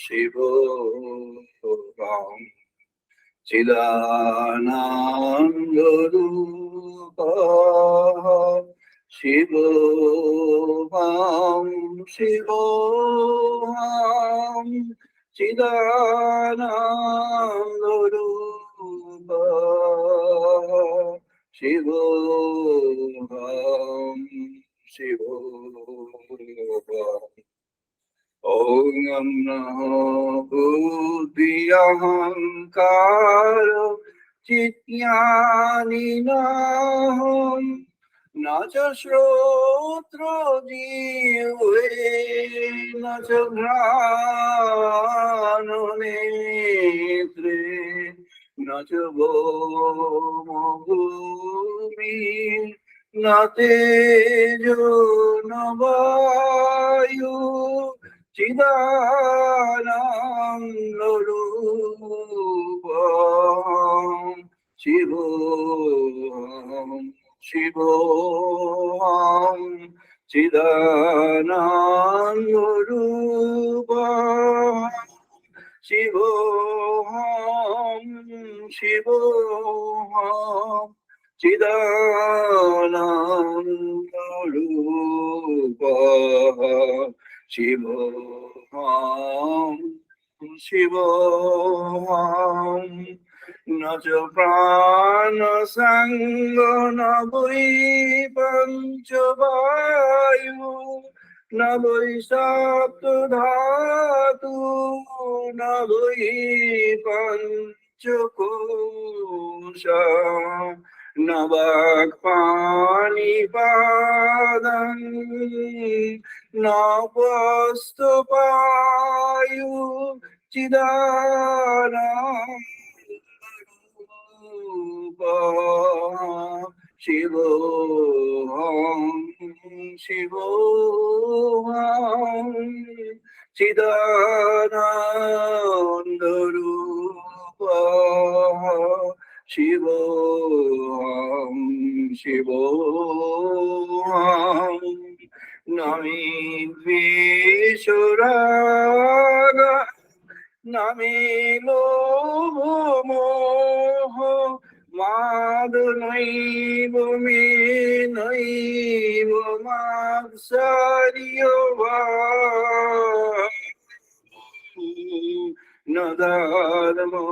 शिवोऽहं चिदानन्दरूपः शिवोऽहं शिवोऽहं चिदानन्दरूपः शिवोऽहं शिवोऽहम् ॐ नमो बुद्ध्यहङ्कार चित्यानिनाहं न च श्रोत्रो जिह्वे न च घ्राणो नेत्रे न च भौमो भूमिः न तेजो न वायुः चिदानन्दरूपं शिवोऽहं शिवोऽहं चिदानन्दरूपं शिवोऽहं शिवोऽहं चिदानन्दरूपः शिवोऽहं शिवोऽहं न च प्राणसङ्गो न वै पञ्चवायु न वै सप्तधातु न वै पञ्चकोशा न वाक्पाणिपादं न वस्तुपायु चिदानन्दरूपः शिवोऽहं शिवोऽहं चिदानन्दरूपः शिवोऽहं शिवोऽहं न मे द्वेषराग न मे लोभो मोहो मादनैव मे नैव मात्सर्यो वा न धर्मो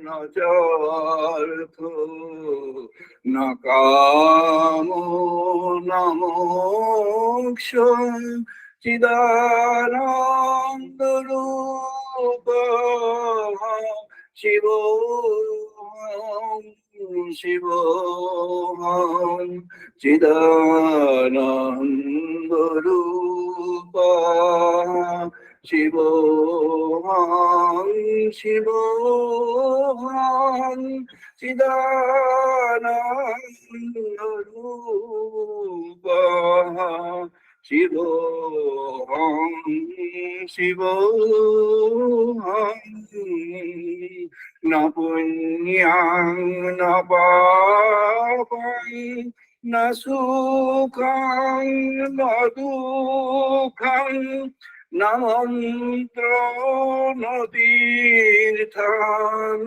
न चार्थो न कामो न मोक्षो चिदानन्दरूपः शिवोऽहं शिवोऽहं चिदानन्दरूपः शिवोऽहं शिवोऽहं चिदानन्दरूपः शिवोऽहं शिवोऽहं न पुण्यं न पापं न सुखं न दुःखं न मन्त्रो न तीर्थ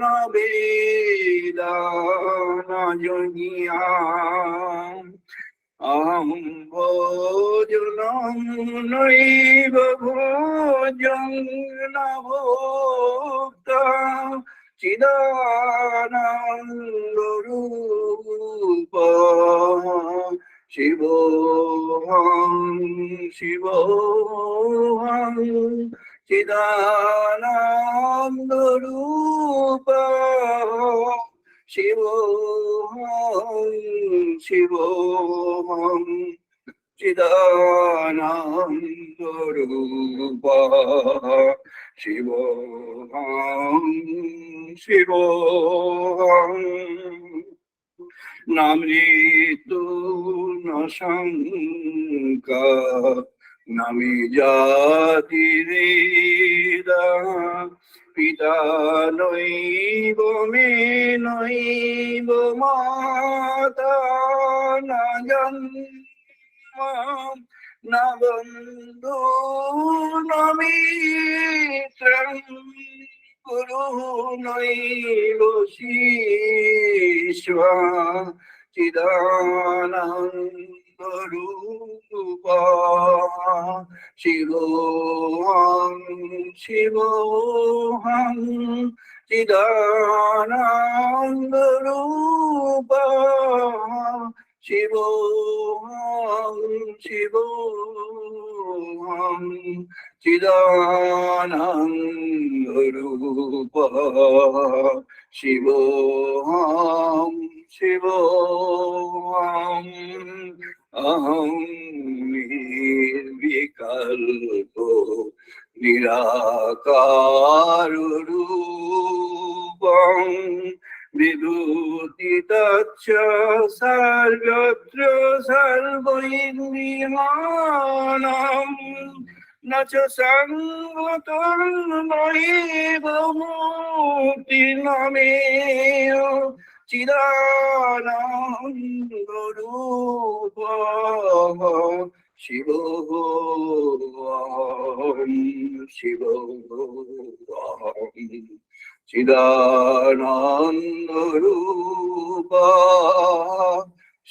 न वेदा न यज्ञम् अहं भोजनं नैव भोजं न भोक्ता चिदानन्दरूपः शिवोऽहं शिवोऽहं चिदानन्दरूपः शिवोऽहं शिवोऽहं चिदानन्दरूपः शिवोऽहं शिवोऽहं न मृत्यु न शङ्का न मे जातिवेदा पिता नैव मे नैव माता न जन्म न बन्धु न शिवोऽहं शिवोऽहं चिदानन्दरूपः शिवोऽहं शिवोऽहं चिदानन्दरूपः शिवोऽहं शिवोऽहम् अहं निर्विकल्पो निराकाररूपं विभूतितच्च सर्वत्र सर्वैर्निहानं न च संगतन्मयैव मुक्तिर्नमेय चिदानन्दरूपः शिवोऽहं शिवोऽहं चिदानन्दरूपः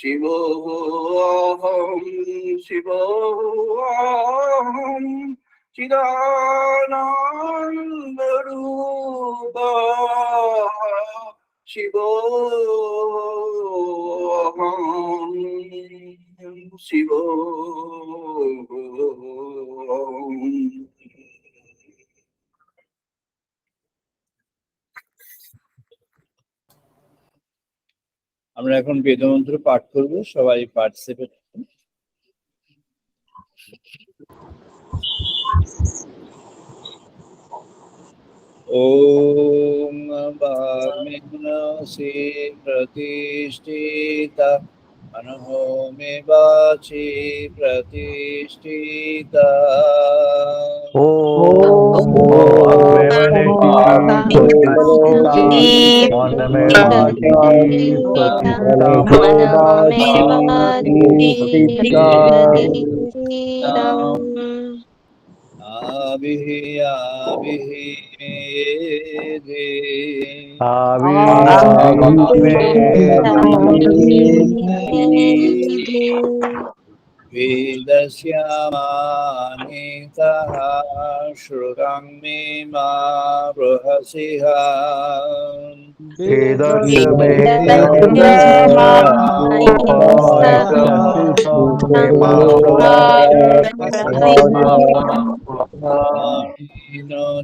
शिवोऽहं शिवोऽहं चिदानन्दरूपः शिवोऽहं शिवोऽहम्। আমরা এখন বেদমন্ত্র পাঠ করব, সবাই পার্টিসিপেট করুন। ওম বাগ্মিনসি প্রতিষ্ঠিতা অনহো মে বাচি প্রতিষ্ঠিতা ओम मन में आविहि आविहि मेधे वेदस्यामानितः श्रुतं मे मा बृहसिहा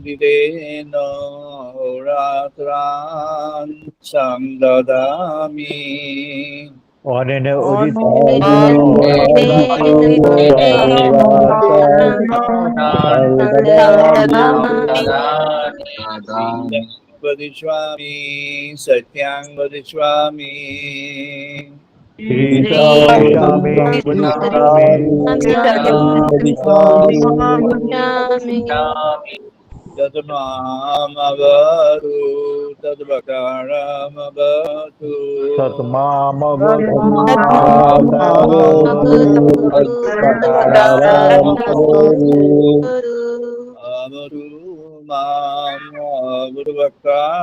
दिदेन होरात्रान् संददामि वदिष्यामि सत्यां वदिष्यामि तद्मामवतु तद्वकारमवतु अवतु माम् अवतुवकाराम्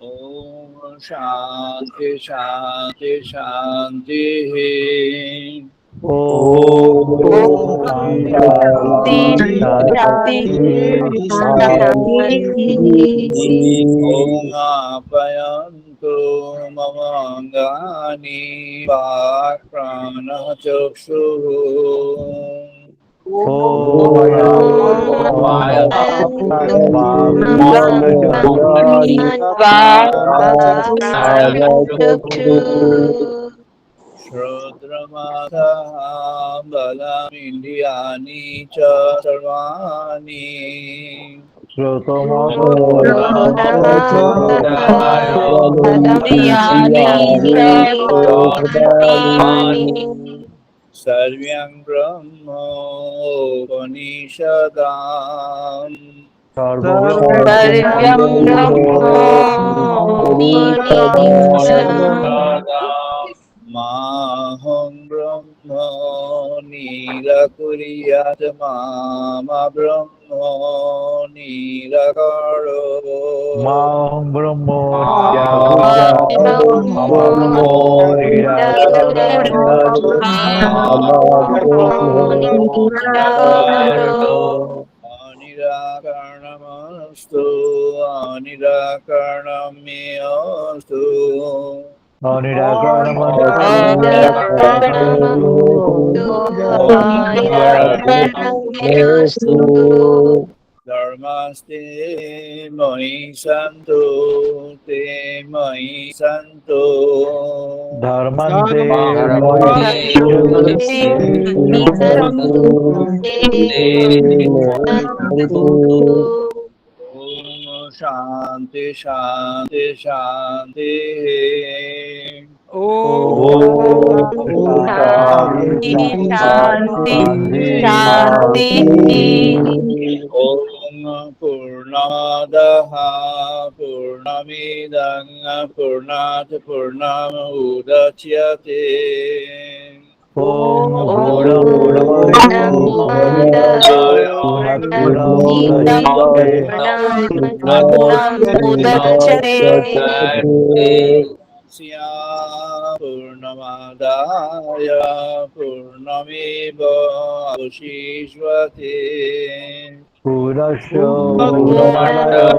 ओम शांति शांति शांति ओम आप्यायन्तु मम अङ्गानि वाक्प्राणचक्षुः श्रोत्रमाथः बलमिन्द्रियाणि च सर्वाणि सर्वं ब्रह्मोपनिषदाम् माहं ब्रह्म निराकुर्यात् मा ब्रह्म নিরাকার মাং ব্রহ্ম ব্রহ্ম ব্রহ্ম নিরাকারম অনিরাকরণমস্তু অনিরাকরণমেস্তু ধর্মস্তে ময়ি সন্তু তে ময়ি সন্তু ধর্মন্তে ময়ি ওম শান্তি শান্তি শান্তি শান্তি শান্তি ওম পূর্ণমাদাঃ পূর্ণমিদং পূর্ণাৎ পূর্ণমুদচ্যতে ওম পূর্ণমদ পূর্ণমাদায় পূর্ণমুদচ্যতে স্যা পূর্ণমাদায় পূর্ণমেব অবশিষ্যতে পূর্ণস্য পূর্ণমাদায়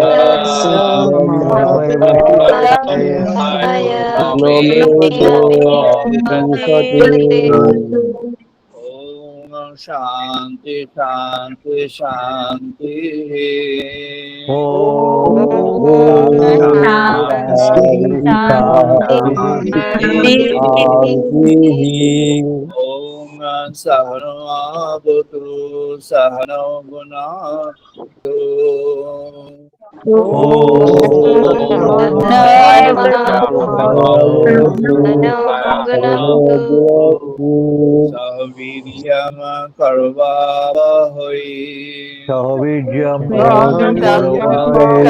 পূর্ণমেবাবশিষ্যতে ওম শান্তি শান্তি শান্তি ওম ওম সহনো ভবতু সহনো ভুনাক্তু সহ বীর্যং করবাবহৈ সহবীর্যম করবাবহৈ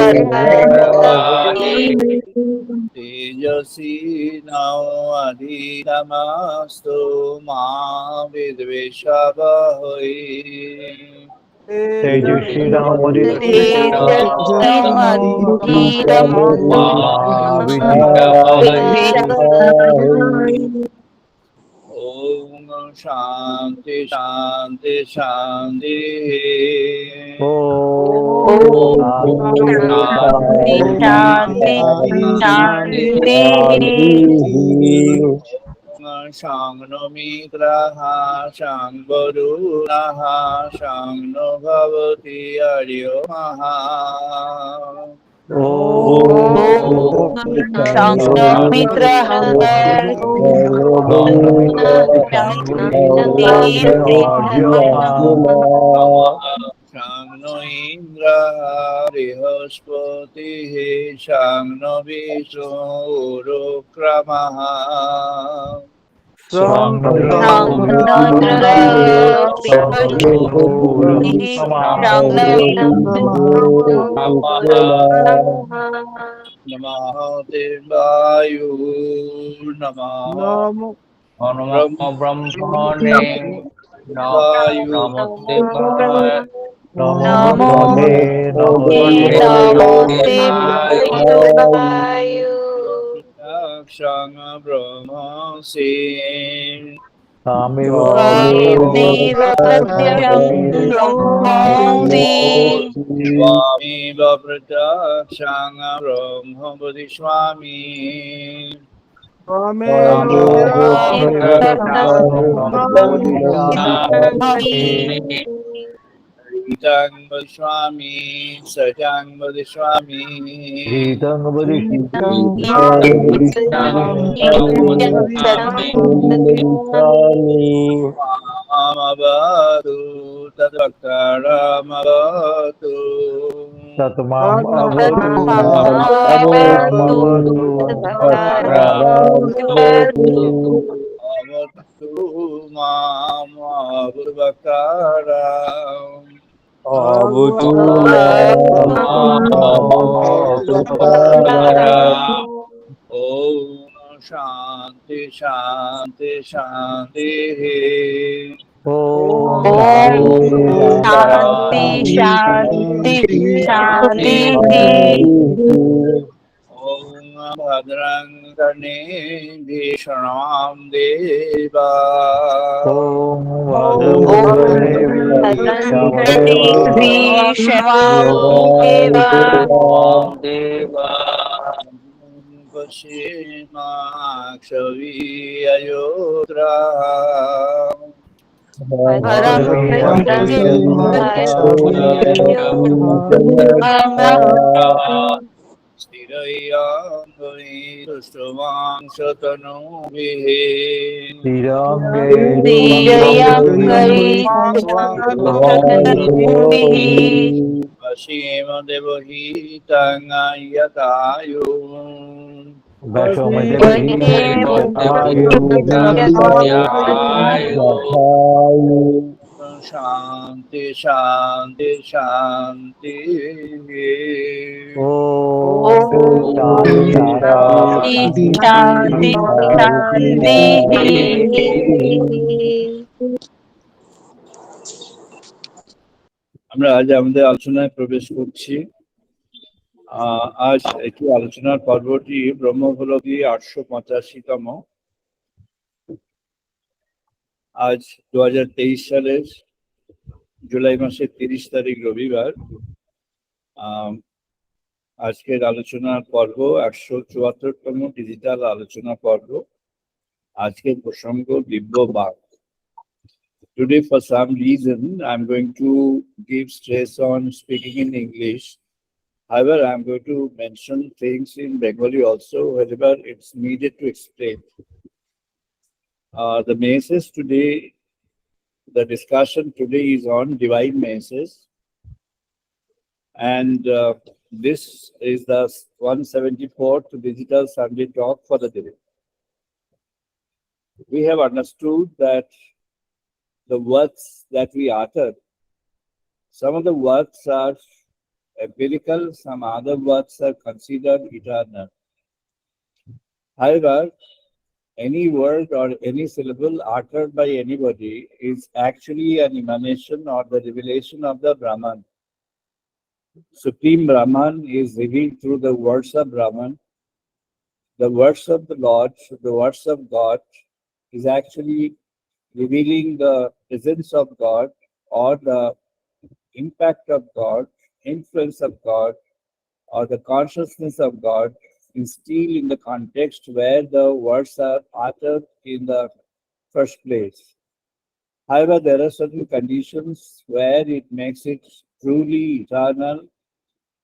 তেজস্বী নাধিতমস্তু মা বিদ্বিষাবহৈ ওম শান্তি শান্তি শান্তি সংনো মিত্রাঃ সংবরুণাঃ সংনো ভবতি আর্য় মহা সংনো ইন্দ্রঃ বৃহস্পতিঃ সংনো বিষ্ণুরুক্রমঃ নমঃ দেবায়ু নমঃ ব্রহ্মণে বায়ু নমস্তেবায় নমস্তে নমস্তে প্রত্যক্ষং ব্রহ্মসি তামেব স্বামীব প্রত্যক্ষং ব্রহ্ম বদিষ্যামি ঋতং বদিষ্যামি সত্যং বদিষ্যামি ধীতং মামবতু তদ্ভক্তারমবতু তৎমাম অবতু মামবতু অবতু মাম অবুর্ভক্তারাম Abutu ওম শান্তি শান্তি শান্তি Om Om Shanti Shanti Shanti Shanti Shanti. Shanti. Om Bhadrang Karne Shanam Deva. Om Om Bhadrangane Bhadrangane Shamadeva Vishamam Deva. Deva Pashima Ayotra. Param Bhadram Pashyamam Sthirayam Sustamang Satanubhihe. Tirange Diyayamgai Swamitanu Swamitanu Vashima Devahi Yatayu. Vashomadeva Yatayu Shanti, Shanti, Shanti. Om Om Shanti Shanti Shanti Shanti Shanti. আমরা আজ আমাদের আলোচনায় প্রবেশ করছি। আজ একটি আলোচনার পর্বটি ব্রহ্মভলকি 885তম। আজ 2023 সালের জুলাই মাসের 30 তারিখ রবিবার। আজকের আলোচনার পর্ব 174তম ডিজিটাল আলোচনা পর্ব। আজকের প্রসঙ্গ দিব্য বাক। Today, for some reason, I'm going to give stress on speaking in English. However, I'm going to mention things in Bengali also wherever it's needed to explain. The message today, the discussion today is on divine messages. And this is the 174th Digital Sunday Talk for the day. We have understood that the words that we utter, some of the words are empirical, some other words are considered eternal. However, any word or any syllable uttered by anybody is actually an emanation or the revelation of the Brahman. Supreme Brahman is revealed through the words of Brahman. The words of the Lord, the words of God, is actually revealing the presence of God or the impact of God, influence of God, or the consciousness of God is still in the context where the words are uttered in the first place. However, there are certain conditions where it makes it truly eternal.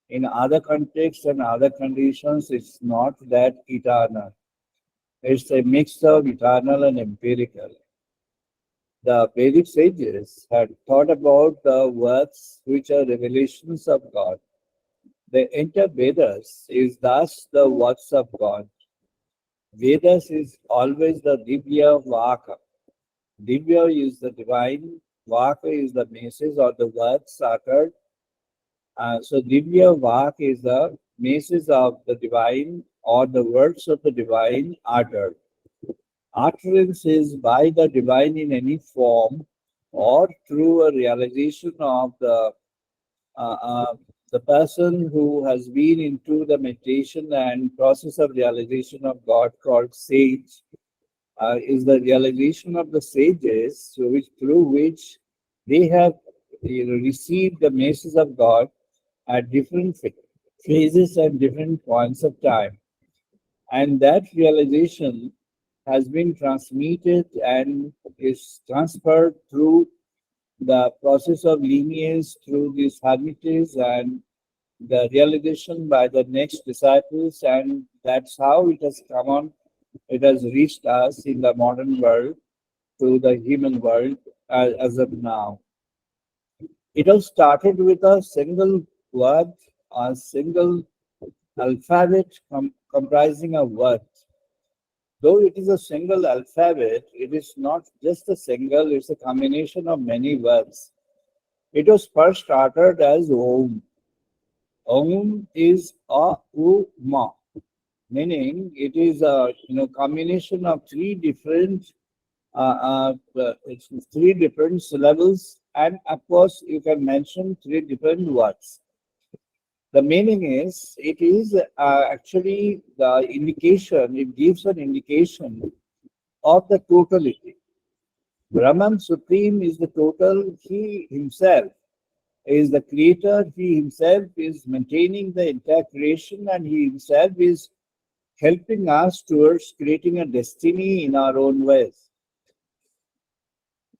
In other contexts and other conditions, it's not that eternal. It's a mix of eternal and empirical. The Vedic sages had thought about the words which are revelations of God. The entire Vedas is thus the words of God. Vedas is always the Divya Vaka. Divya is the divine, Vaka is the message or the words uttered. So Divya Vaka is the message of the divine or the words of the divine uttered. Utterance is by the divine in any form or through a realization of uh, uh, the person who has been into the meditation and process of realization of God called sage is the realization of the sages through which they have received the message of God at different phases and different points of time. And that realization has been transmitted and is transferred through the process of lineage through these hermitages and the realization by the next disciples, and that's how it has come on. It has reached us in the modern world to the human world as of now. It all started with a single word, a single alphabet comprising a word. Though it is a single alphabet, it is not just a single, it's a combination of many words. It was first uttered as Om. Om is a u ma, meaning it is a combination of three different it's three different syllables, and of course, you can mention three different words. The meaning is it is actually the indication, it gives an indication of the totality. Brahman Supreme is the total, he himself is the creator, he himself is maintaining the entire creation, and he himself is helping us towards creating a destiny in our own ways.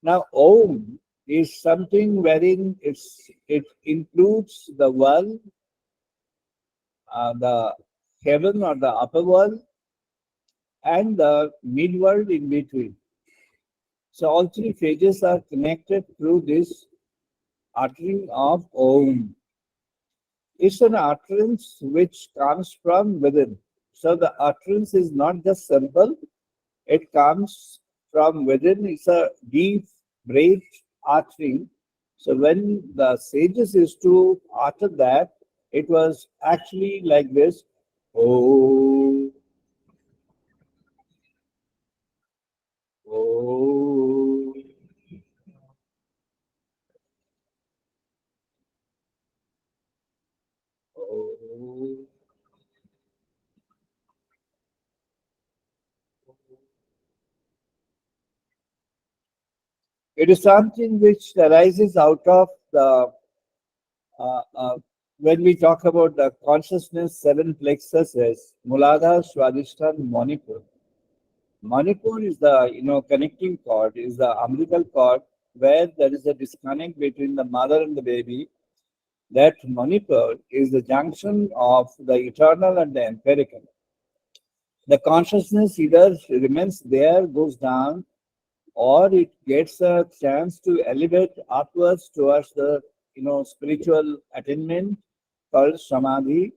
Now, Om is something wherein it includes the world, the heaven or the upper world, and the mid world in between. So, all three phases are connected through this uttering of Om. It's an utterance which comes from within. So, the utterance is not just simple, it comes from within. It's a deep, great uttering. So when the sages used to utter that, it was actually like this. Oh, oh, oh. It is something which arises out of the uh, uh, when we talk about the consciousness seven plexuses, Muladhara, Swadhisthana, Manipur. Manipur is the connecting cord, is the umbilical cord where there is a disconnect between the mother and the baby. That Manipur is the junction of the eternal and the empirical. The consciousness either remains there, goes down, or it gets a chance to elevate upwards towards the spiritual attainment called samadhi.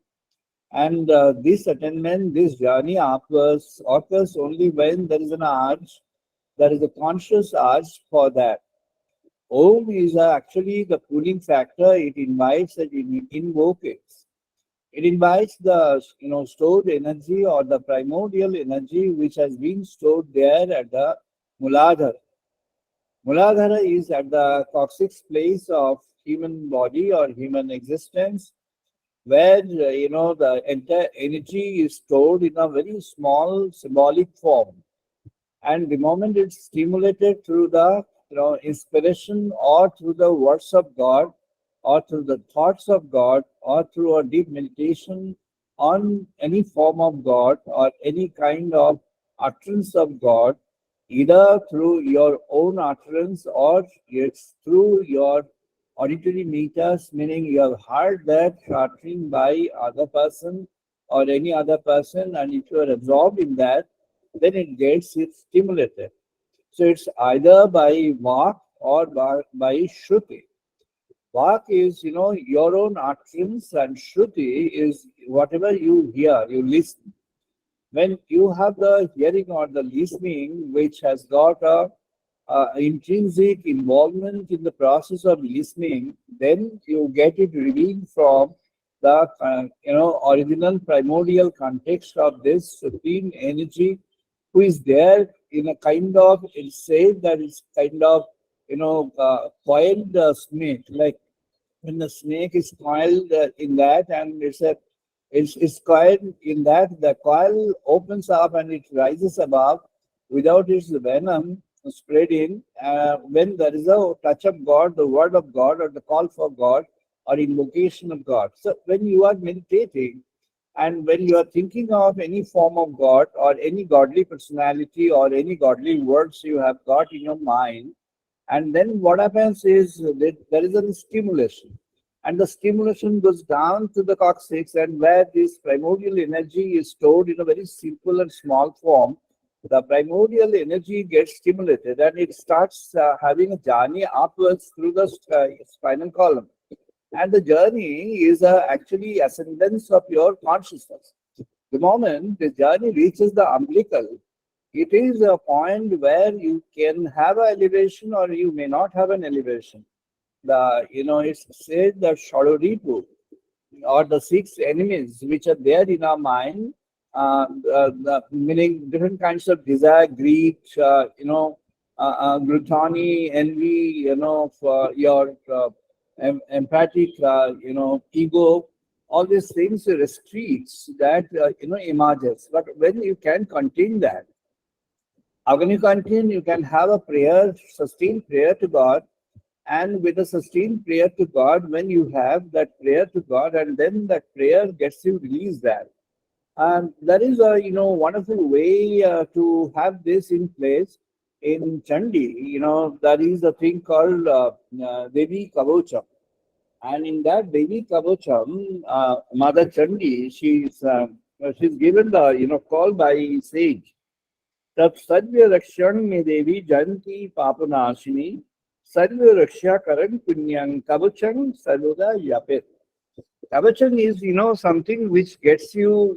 And this attainment, this journey upwards occurs only when there is an urge, there is a conscious urge for that. Om is actually the pulling factor. It invites and it invokes. It invites the stored energy or the primordial energy which has been stored there at the Muladhara. Muladhara is at the coccyx place of human body or human existence, where the entire energy is stored in a very small symbolic form, and the moment it's stimulated through the inspiration or through the words of God or through the thoughts of God or through a deep meditation on any form of God or any kind of utterance of God, either through your own utterance or it's through your auditory meters, meaning you have heard that uttering by other person or any other person, and if you are absorbed in that, then it gets it stimulated. So it's either by Vak or by Shruti. Vak is, your own utterance, and Shruti is whatever you hear, you listen. When you have the hearing or the listening, which has got a intrinsic involvement in the process of listening, then you get it revealed from the original primordial context of this supreme energy, who is there in a kind of, it's said that it's kind of coiled snake, like when the snake is coiled in that, and it's coiled in that, the coil opens up and it rises above without its venom spreading. When there is a touch of God, the word of God, or the call for God, or invocation of God. So when you are meditating and when you are thinking of any form of God or any godly personality or any godly words you have got in your mind, and then what happens is that there is a stimulation. And the stimulation goes down to the coccyx, and where this primordial energy is stored in a very simple and small form, the primordial energy gets stimulated and it starts having a journey upwards through the spinal column. And the journey is actually ascendance of your consciousness. The moment the journey reaches the umbilical, it is a point where you can have an elevation or you may not have an elevation. It's said that Shadoripu or the six enemies which are there in our mind, meaning different kinds of desire, greed, gluttony, envy, for your empathic, ego, all these things restricts that, emerges. But when you can contain that, how can you contain? You can have a prayer, sustained prayer to God, and with a sustained prayer to God, when you have that prayer to God, and then that prayer gets you released there. And that is a wonderful way to have this in place in Chandi. That is a thing called Devi Kavacham. And in that Devi Kavacham, Mother Chandi, she's given the call by sage. तब सर्व रक्षण में देवी जयंती पापनाशिनी सर्व रक्षा करण पुण्यं कवचं सर्वदा yapet. Kavacham is, something which gets you,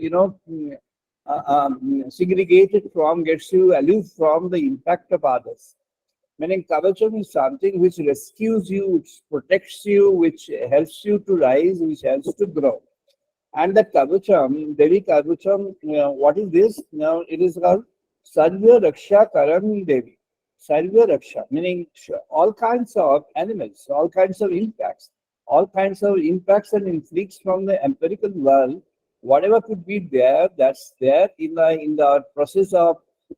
segregated from, gets you aloof from the impact of others. Meaning, Kavacham is something which rescues you, which protects you, which helps you to rise, which helps to grow. And the Kavacham, Devi Kavacham, what is this? Now, it is called Sarva Raksha Karan Devi. Sarva Raksha, meaning all kinds of animals, all kinds of impacts and inflicts from the empirical world, whatever could be there, that's there in the process of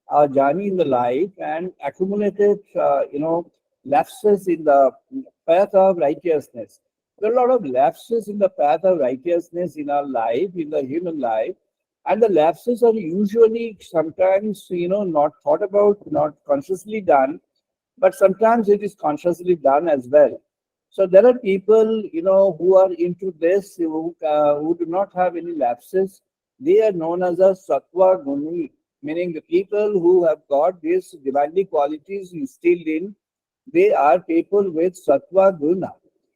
our journey in the life and accumulated, lapses in the path of righteousness. There are a lot of lapses in the path of righteousness in our life, in the human life, and the lapses are usually sometimes, not thought about, not consciously done, but sometimes it is consciously done as well. So there are people, who are into this, who do not have any lapses. They are known as a sattva guni, meaning the people who have got these divinely qualities instilled in. They are people with sattva guna.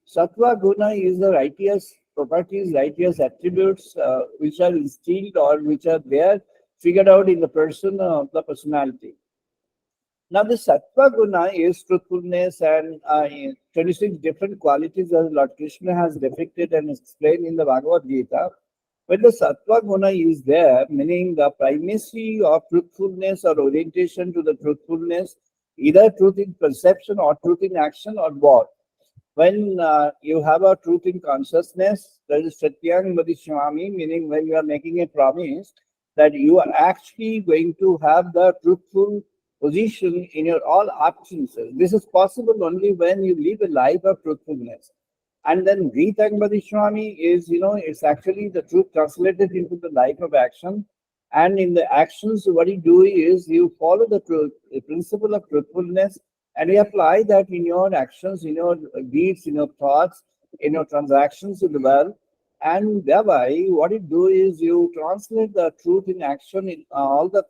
Sattva guna is the righteous properties, righteous attributes which are instilled or which are there, figured out in the person of the personality. Now, the Sattva Guna is truthfulness and 26 different qualities as Lord Krishna has depicted and explained in the Bhagavad Gita. When the Sattva Guna is there, meaning the primacy of truthfulness or orientation to the truthfulness, either truth in perception or truth in action or both. When you have a truth in consciousness, that is Satyang Vadishyami, meaning when you are making a promise that you are actually going to have the truthful position in your all actions. This is possible only when you live a life of truthfulness. And then Gitang Vadishyami is, it's actually the truth translated into the life of action. And in the actions, what you do is you follow the truth, the principle of truthfulness, and you apply that in your actions, in your deeds, in your thoughts, in your transactions in the world. And thereby, what you do is you translate the truth in action in all the,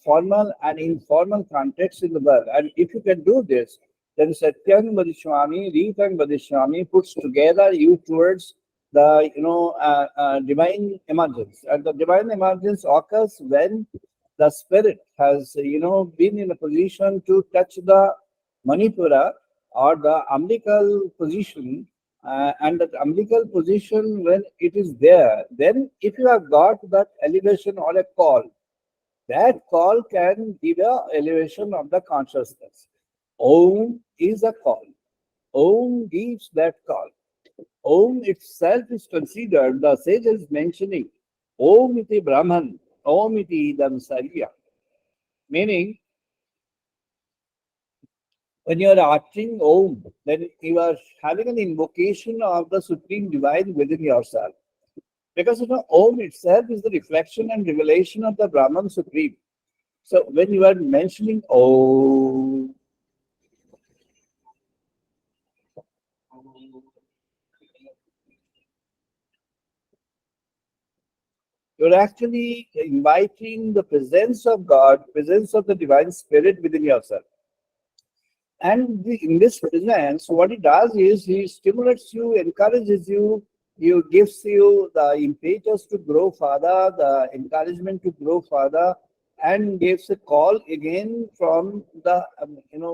formal and informal contexts in the world. And if you can do this, then Satyang Vadiswami, Rithang Vadiswami puts together you towards the, divine emergence. And the divine emergence occurs when the spirit has been in a position to touch the Manipura or the umbilical position, and that umbilical position, when it is there, then if you have got that elevation or a call, that call can give a elevation of the consciousness. Om is a call. Om gives that call. Om itself is considered, the sage is mentioning, Om iti Brahman, Om iti idam sarya. Meaning, when you are uttering Om, then you are having an invocation of the Supreme Divine within yourself. Because Om itself is the reflection and revelation of the Brahman Supreme. So when you are mentioning Om, you're actually inviting the presence of God, presence of the Divine Spirit within yourself. And in this presence, what it does is he stimulates you, encourages you, he gives you the impetus to grow further, the encouragement to grow further, and gives a call again from the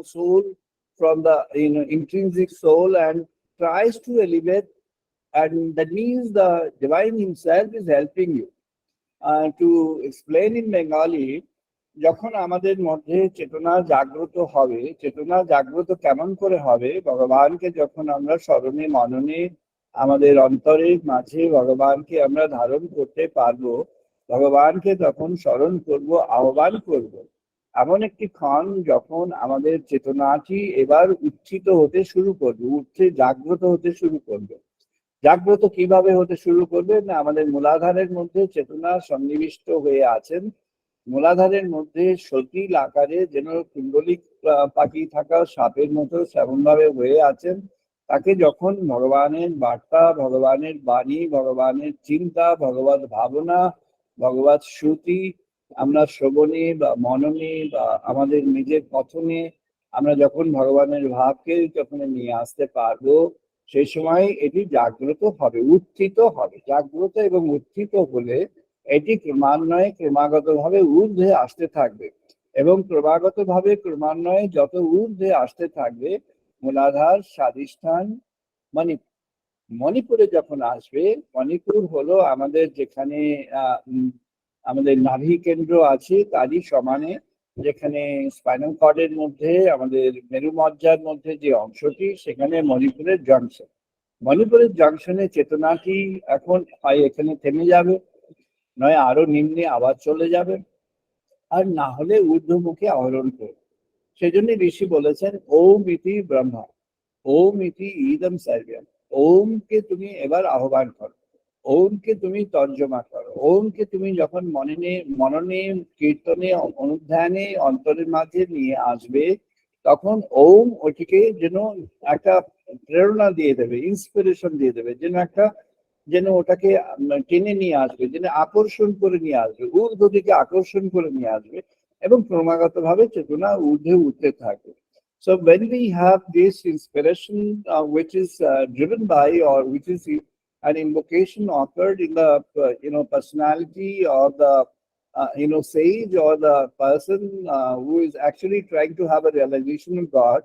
soul, from the intrinsic soul, and tries to elevate. And that means the divine himself is helping you. To explain in Bengali, যখন আমাদের মধ্যে চেতনা জাগ্রত হবে, চেতনা জাগ্রত কেমন করে হবে? ভগবানকে যখন আমরা স্মরণে মননে আমাদের অন্তরের মাঝে ভগবানকে আমরা ধারণ করতে পারবো, ভগবানকে তখন স্মরণ করব, আহ্বান করব। এমন একটি ক্ষণ যখন আমাদের চেতনাটি এবার উত্থিত হতে শুরু করবে, উঠতে জাগ্রত হতে শুরু করবে। জাগ্রত কিভাবে হতে শুরু করবে? না, আমাদের মূলাধারের মধ্যে চেতনা সন্নিবিষ্ট হয়ে আছেন। মূলাধারের মধ্যে সতিল আকারে যেন কুণ্ডলিক পাখি থাকা সাপের মতো সেমন ভাবে হয়ে আছেন। তাকে যখন ভগবানের বার্তা, ভগবানের বাণী, ভগবানের চিন্তা, ভগবত ভাবনা, ভগবত শ্রুতি আমরা শ্রবণে বা মননে বা আমাদের নিজের কথনে আমরা যখন ভগবানের ভাবকে যখন নিয়ে আসতে পারবো, সেই সময় এটি জাগ্রত হবে, উত্থিত হবে। জাগ্রত এবং উত্থিত হলে এটি ক্রমান্বয়ে ক্রমাগতভাবে ঊর্ধ্বে আসতে থাকবে, এবং ক্রমাগতভাবে ক্রমান্বয়ে যত ঊর্ধ্বে আসতে থাকবে, মূলাধার স্বাধিষ্ঠান মণিপুর, মণিপুরে যখন আসবে, মণিপুর হলো আমাদের যেখানে আমাদের নাভি কেন্দ্র আছে তারই সমানে, যেখানে স্পাইনাল কর্ডের মধ্যে আমাদের মেরুমজ্জার মধ্যে যে অংশটি, সেখানে মণিপুরের জংশন। মণিপুরের জংশনে চেতনাটি এখন হয় এখানে থেমে যাবে, নয় আরো নিম্নে আবার চলে যাবে, আর না হলে ঊর্ধ্বমুখী আহরণ করবে। সেজন্য ঋষি বলেছেন ওম ইতি ব্রহ্মা, ওম ইতি ইদম সর্বম। ওমকে তুমি এবার আহ্বান করো, ওমকে তুমি তর্জমা করো। ওমকে তুমি যখন মননে মননে কীর্তনে অনুধ্যানে অন্তরের মাঝে নিয়ে আসবে, তখন ওম ওটিকে যেন একটা প্রেরণা দিয়ে দেবে, ইন্সপিরেশন দিয়ে দেবে, যেন একটা, যেন ওটাকে টেনে নিয়ে আসবে, যেন আকর্ষণ করে নিয়ে আসবে, ঊর্ধ্ব দিকে আকর্ষণ করে নিয়ে আসবে, এবং ক্রমাগত ভাবে চেতনা ঊর্ধ্বে উঠতে থাকবে। So when we have this inspiration, which is driven by, or which is an invocation occurred in the personality, or the sage, or the person who is actually trying to have a realization of God,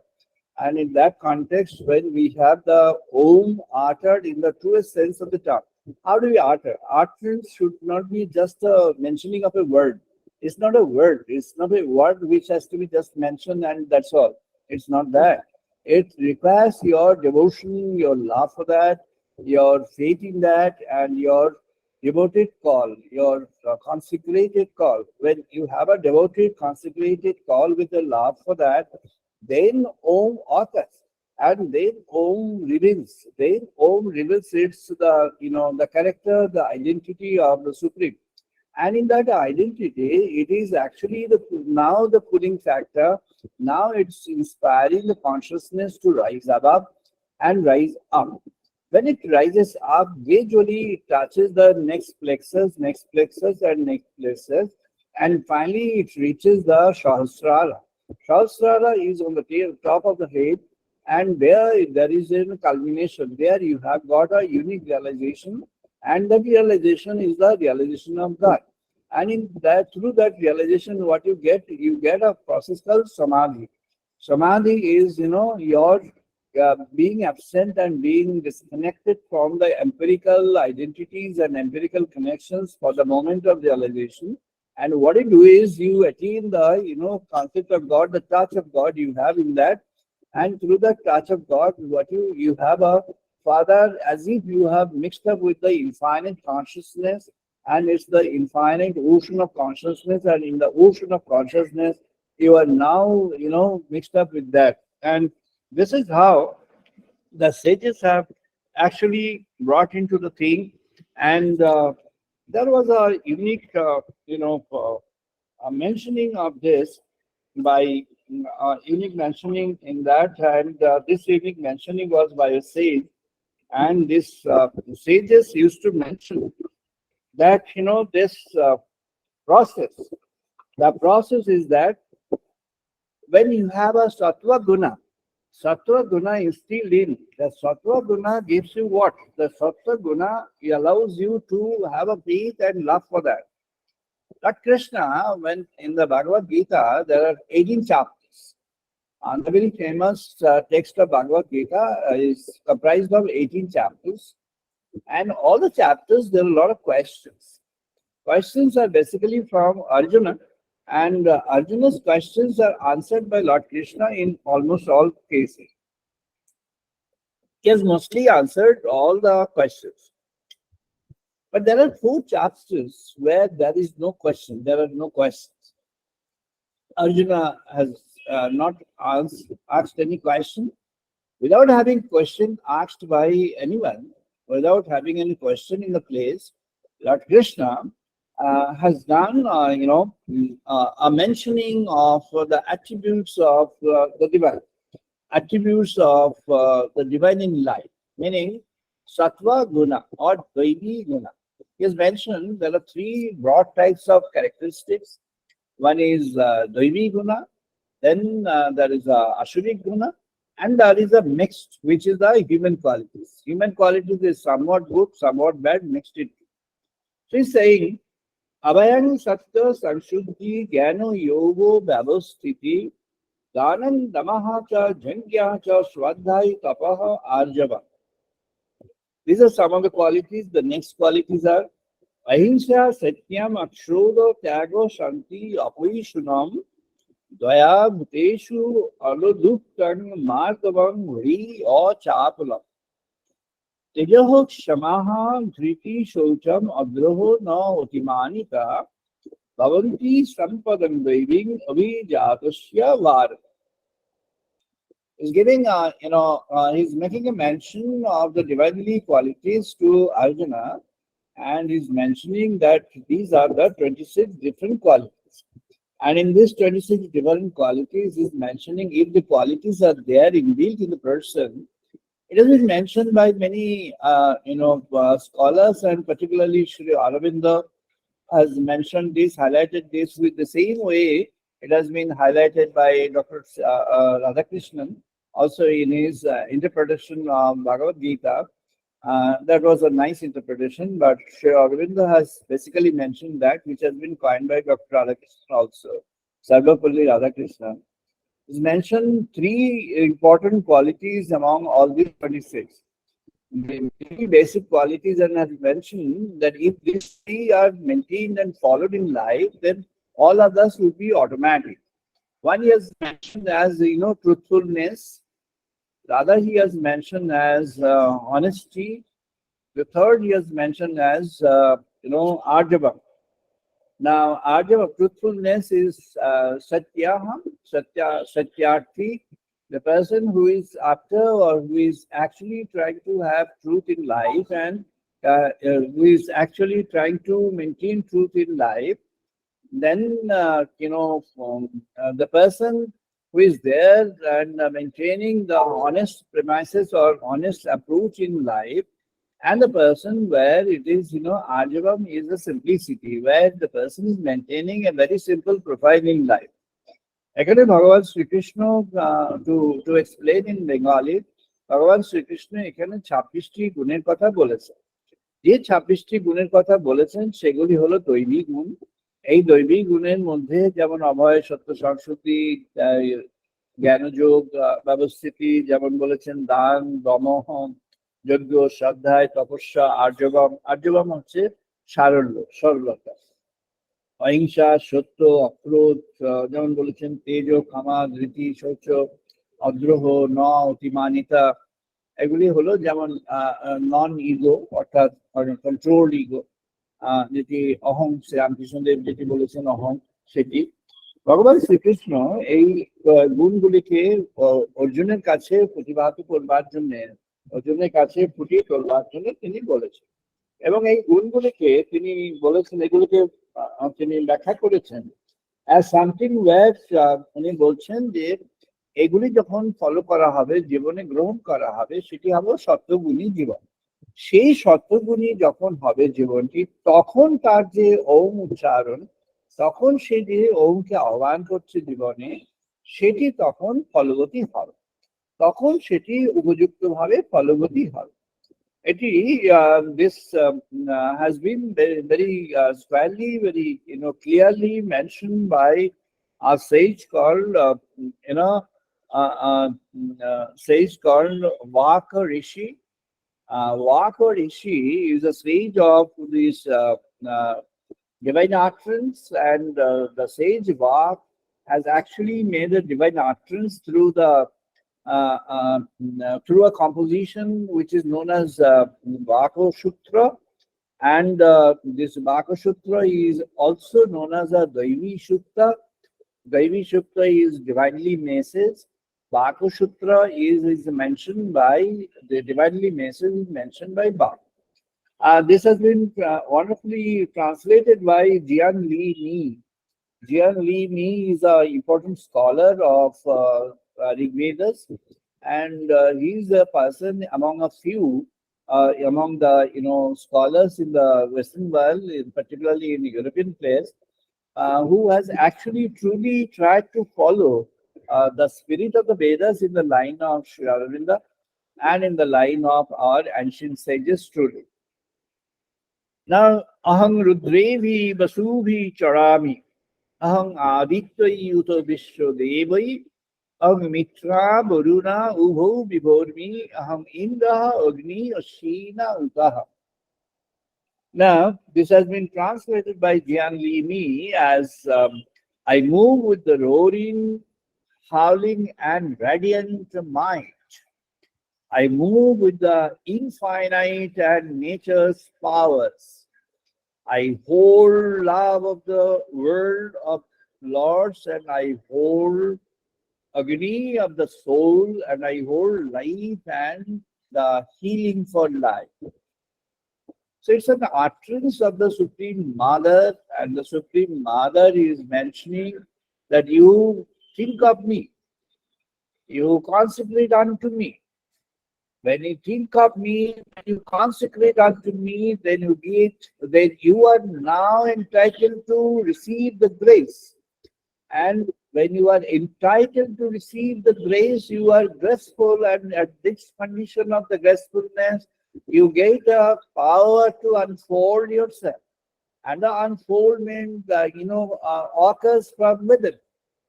and in that context, when we have the Om uttered in the truest sense of the term, how do we utter? Utterance should not be just a mentioning of a word. It's not a word. It's not a word which has to be just mentioned and that's all. It's not that. It requires your devotion, your love for that, your faith in that, and your devoted call, your consecrated call. When you have a devoted, consecrated call with a love for that, then Om occurs, and then Om reveals. Then Om reveals its the character, the identity of the Supreme. And in that identity, it is actually now the pulling factor. Now it's inspiring the consciousness to rise above and rise up. When it rises up, gradually it touches the next plexus, and next plexus, and finally it reaches the Sahasrara. Sahasrara is on the top of the head, and there is a culmination. There you have got a unique realization, and that realization is the realization of God. And in that, through that realization, what you get a process called samadhi. Samadhi is, your being absent and being disconnected from the empirical identities and empirical connections for the moment of realization. And what you do is you attain the, concept of God, the touch of God you have in that. And through the touch of God, what you have a Father, as if you have mixed up with the infinite consciousness, and it's the infinite ocean of consciousness, and in the ocean of consciousness, you are now, mixed up with that. And this is how the sages have actually brought into the thing. And there was a unique, mentioning of this by unique mentioning in that, and this unique mentioning was by a sage, and this sages used to mention that this process. The process is that when you have a sattva guna is still in. The sattva guna gives you what? The sattva guna allows you to have a faith and love for that. Like Krishna, when in the Bhagavad Gita, there are 18 chapters. And the very famous text of Bhagavad Gita is comprised of 18 chapters. And all the chapters, there are a lot of questions. Questions are basically from Arjuna, And Arjuna's questions are answered by Lord Krishna in almost all cases. He has mostly answered all the questions. But there are four chapters where there is no question, there are no questions. Arjuna has not asked any question. Without having question asked by anyone, without having any question in the place, Lord Krishna has done, a mentioning of the attributes of the divine, attributes of the divine in life, meaning sattva guna or dvaivi guna. He has mentioned there are three broad types of characteristics. One is dvaivi guna, then there is a Ashuric guna, and there is a mixed, which is the human qualities. Human qualities is somewhat good, somewhat bad, mixed into. So he's saying, Abhayang Satya Sanshuddhi Gyano Yogo Vyavasthiti Danam Damaha Cha Jangya Cha Swadhai Tapaha Arjava. These are some of the qualities. The next qualities are Ahimsa Satyam Akshoda Tyago Shanti Apoishunam Dvaya Bhuteshu Aluduktan Martavam Hri or Chapalam. Tejaho Shamaha Dhriti Shocham Abroho Na Otimanita Bhavanti Sampadam Deving Abhijatasya Var. He's giving, he's making a mention of the divinely qualities to Arjuna, and he's mentioning that these are the 26 different qualities. And in these 26 different qualities, he's mentioning if the qualities are there inbuilt in the person. It has been mentioned by many, scholars, and particularly Sri Aurobindo has mentioned this, highlighted this with the same way it has been highlighted by Dr. Radhakrishnan, also in his interpretation of Bhagavad Gita. That was a nice interpretation, but Sri Aurobindo has basically mentioned that, which has been coined by Dr. Radhakrishnan also, Sarvapalli Radhakrishnan. He's mentioned three important qualities among all these 26. The three basic qualities, and has mentioned that if these three are maintained and followed in life, then all others will be automatic. One he has mentioned as truthfulness. The other he has mentioned as honesty. The third he has mentioned as arjava. Now, arjava, truthfulness is satyarthi, the person who is after or who is actually trying to have truth in life, and who is actually trying to maintain truth in life. Then, the person who is there and maintaining the honest premises or honest approach in life, and the person where it is, Arjavam is the simplicity, where the person is maintaining a very simple profile in life. এখানে ভগবান Shrikrishna to explain in Bengali, ভগবান শ্রীকৃষ্ণ এখানে 26টি গুণের কথা বলেছেন। যে 26টি গুণের কথা বলেছেন সেগুলি হলো দৈবিক গুণ। এই দৈবিক গুণের মধ্যে যেমন অভয়, সত্য, সংস্কৃতি, জ্ঞানযোগ, ব্যবস্থিতি, যেমন বলেছেন দান, দমহ, যজ্ঞ, শ্রদ্ধায়, তপস্যা, আর্জবম। আর্জবম হচ্ছে সারল্য, সরলতা। অহিংসা, সত্য, অক্রোধ, যেমন বলেছেন তেজ, ক্ষমা, ধৃতি, শৌচ, অদ্রোহ, ন, অতিমানিতা। এগুলি হলো যেমন নন ইগো, অর্থাৎ কন্ট্রোল ইগো, যেটি অহং, শ্রীরামকৃষ্ণদেব যেটি বলেছেন অহং, সেটি। ভগবান শ্রীকৃষ্ণ এই গুণগুলিকে অর্জুনের কাছে প্রতিভাত করবার জন্য, অর্জুনের কাছে ফুটিয়ে তোলবার জন্য তিনি বলেছেন। এবং এই গুণগুলিকে তিনি বলেছেন, এগুলিকে তিনি ব্যাখ্যা করেছেন as something where উনি বলছেন যে এগুলি যখন ফলো করা হবে, জীবনে গ্রহণ করা হবে, সেটি হবে সত্যগুণী জীবন। সেই সত্যগুণী যখন হবে জীবনটি, তখন তার যে ওম উচ্চারণ, তখন সে যে ওমকে আহ্বান করছে জীবনে, সেটি তখন ফলগতি হবে, তখন সেটি উপযুক্তভাবে ফলগতি হবে। এটি this has been very squarely, very clearly mentioned by a sage called sage called Vaka Rishi. Vaka Rishi is a sage of this Divine utterance and the sage Vak has actually made a divine utterance through the through a composition which is known as Vako Sutra, and this Vako Sutra is also known as a Daivi Sutra. Daivi Sutra is divinely message. Vako Sutra is mentioned by the divinely message is mentioned by Bach. This has been wonderfully translated by Jian Li Mi. Jian Li Mi is an important scholar of Rig Vedas, and he is a person among a few among the scholars in the Western world, particularly in the European place, who has actually truly tried to follow the spirit of the Vedas in the line of Sri Aurobindo and in the line of our ancient sages truly. Now, ahang rudrevi vasubhi charami, ahang aditya yuto vishwa devai, ahang mitra varuna ubho vibhormi, ahang indra agni ashina utaha. Now, this has been translated by Jian Li Mi as I move with the roaring, howling, and radiant might. I move with the infinite and nature's powers. I hold love of the world of lords, and I hold agony of the soul, and I hold life and the healing for life. So it's an utterance of the Supreme Mother, and the Supreme Mother is mentioning that you think of me, you consecrate unto me. When you think of me, when you consecrate unto me, then you are now entitled to receive the grace. And when you are entitled to receive the grace, you are graceful, and at this condition of the gracefulness, you get a power to unfold yourself. And the unfoldment, occurs from within,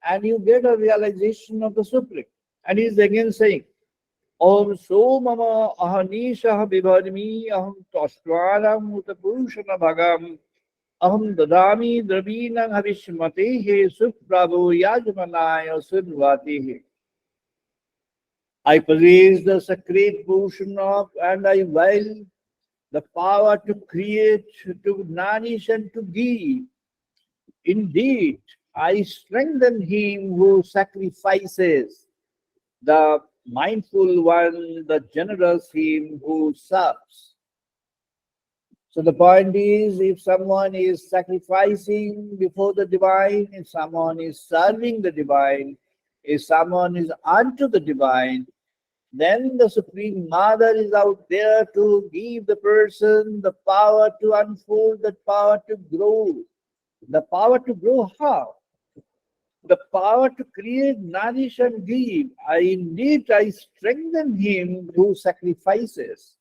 and you get a realization of the Supreme. And he's again saying, Om so mama ahanisha vibharmi aham toshvaram utapurushana bhagam aham dadami dravina havishmatehe suprabhu yajmanaya sunvatehe. I possess the sacred portion of, and I will the power to create, to nourish, and to give. Indeed, I strengthen him who sacrifices, the mindful one, the generous him who serves. So the point is, if someone is sacrificing before the divine, if someone is serving the divine, if someone is unto the divine, then the Supreme Mother is out there to give the person the power to unfold, the power to grow. The power to grow how? The power to create, nourish, and give. I strengthen him who sacrifices.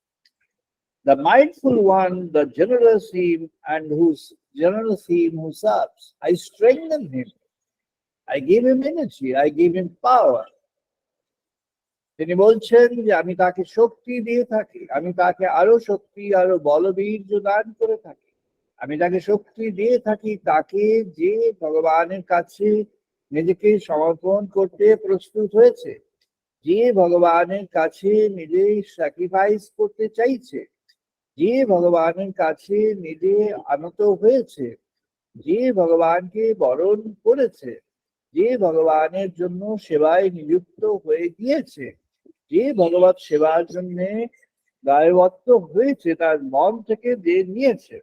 The mindful one, the generous him, and whose generous him who serves. I strengthen him. I give him energy. I give him power. তিনি বলছেন যে আমি তাকে শক্তি দিয়ে থাকি, আমি তাকে আরো শক্তি, আরো বলবীর্য দান করে থাকি। আমি তাকে শক্তি দিয়ে থাকি তাকে যে ভগবানের কাছে নিজেকে সমর্পণ করতে প্রস্তুত হয়েছে, যে ভগবানের কাছে নিজে স্যাক্রিফাইস করতে চাইছে, যে ভগবানের কাছে নিজে আনত হয়েছে, যে ভগবানকে বরণ করেছে, যে ভগবানের জন্য সেবায় নিযুক্ত হয়ে গিয়েছে, যে ভগবত সেবার জন্য দায়বদ্ধ হয়েছে, তার মন থেকে যে নিয়েছে।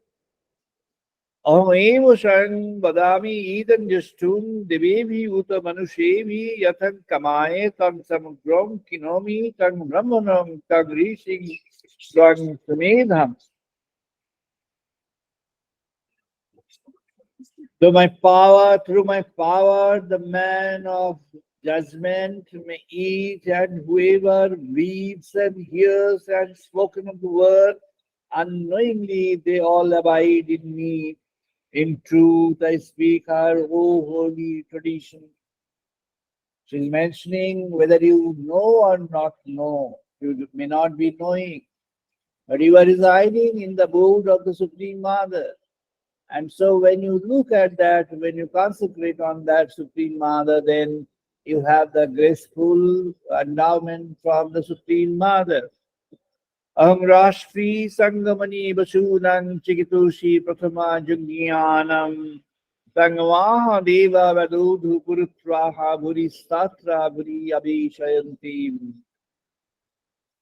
अहमेव शरण वदामि ईदं जष्टुं दिवेभि उत मनुष्येभि यथं कमाये तं समुद्रं किनोमि तं ब्रह्मणं तं ऋषिं स्वं समेधम्. Through my power, the man of judgment may eat, and whoever reads and hears and spoken of the word, unknowingly they all abide in me. In truth, I speak her, O holy tradition. She's mentioning whether you know or not know. You may not be knowing, but you are residing in the abode of the Supreme Mother. And so when you look at that, when you consecrate on that Supreme Mother, then you have the graceful endowment from the Supreme Mother. Aham Rashti Sangamani Basunang Chikitushi Pratama Jugyanam Sangvaha Deva Vadudhu Purutraha Buri Satra Buri Abhishayantim.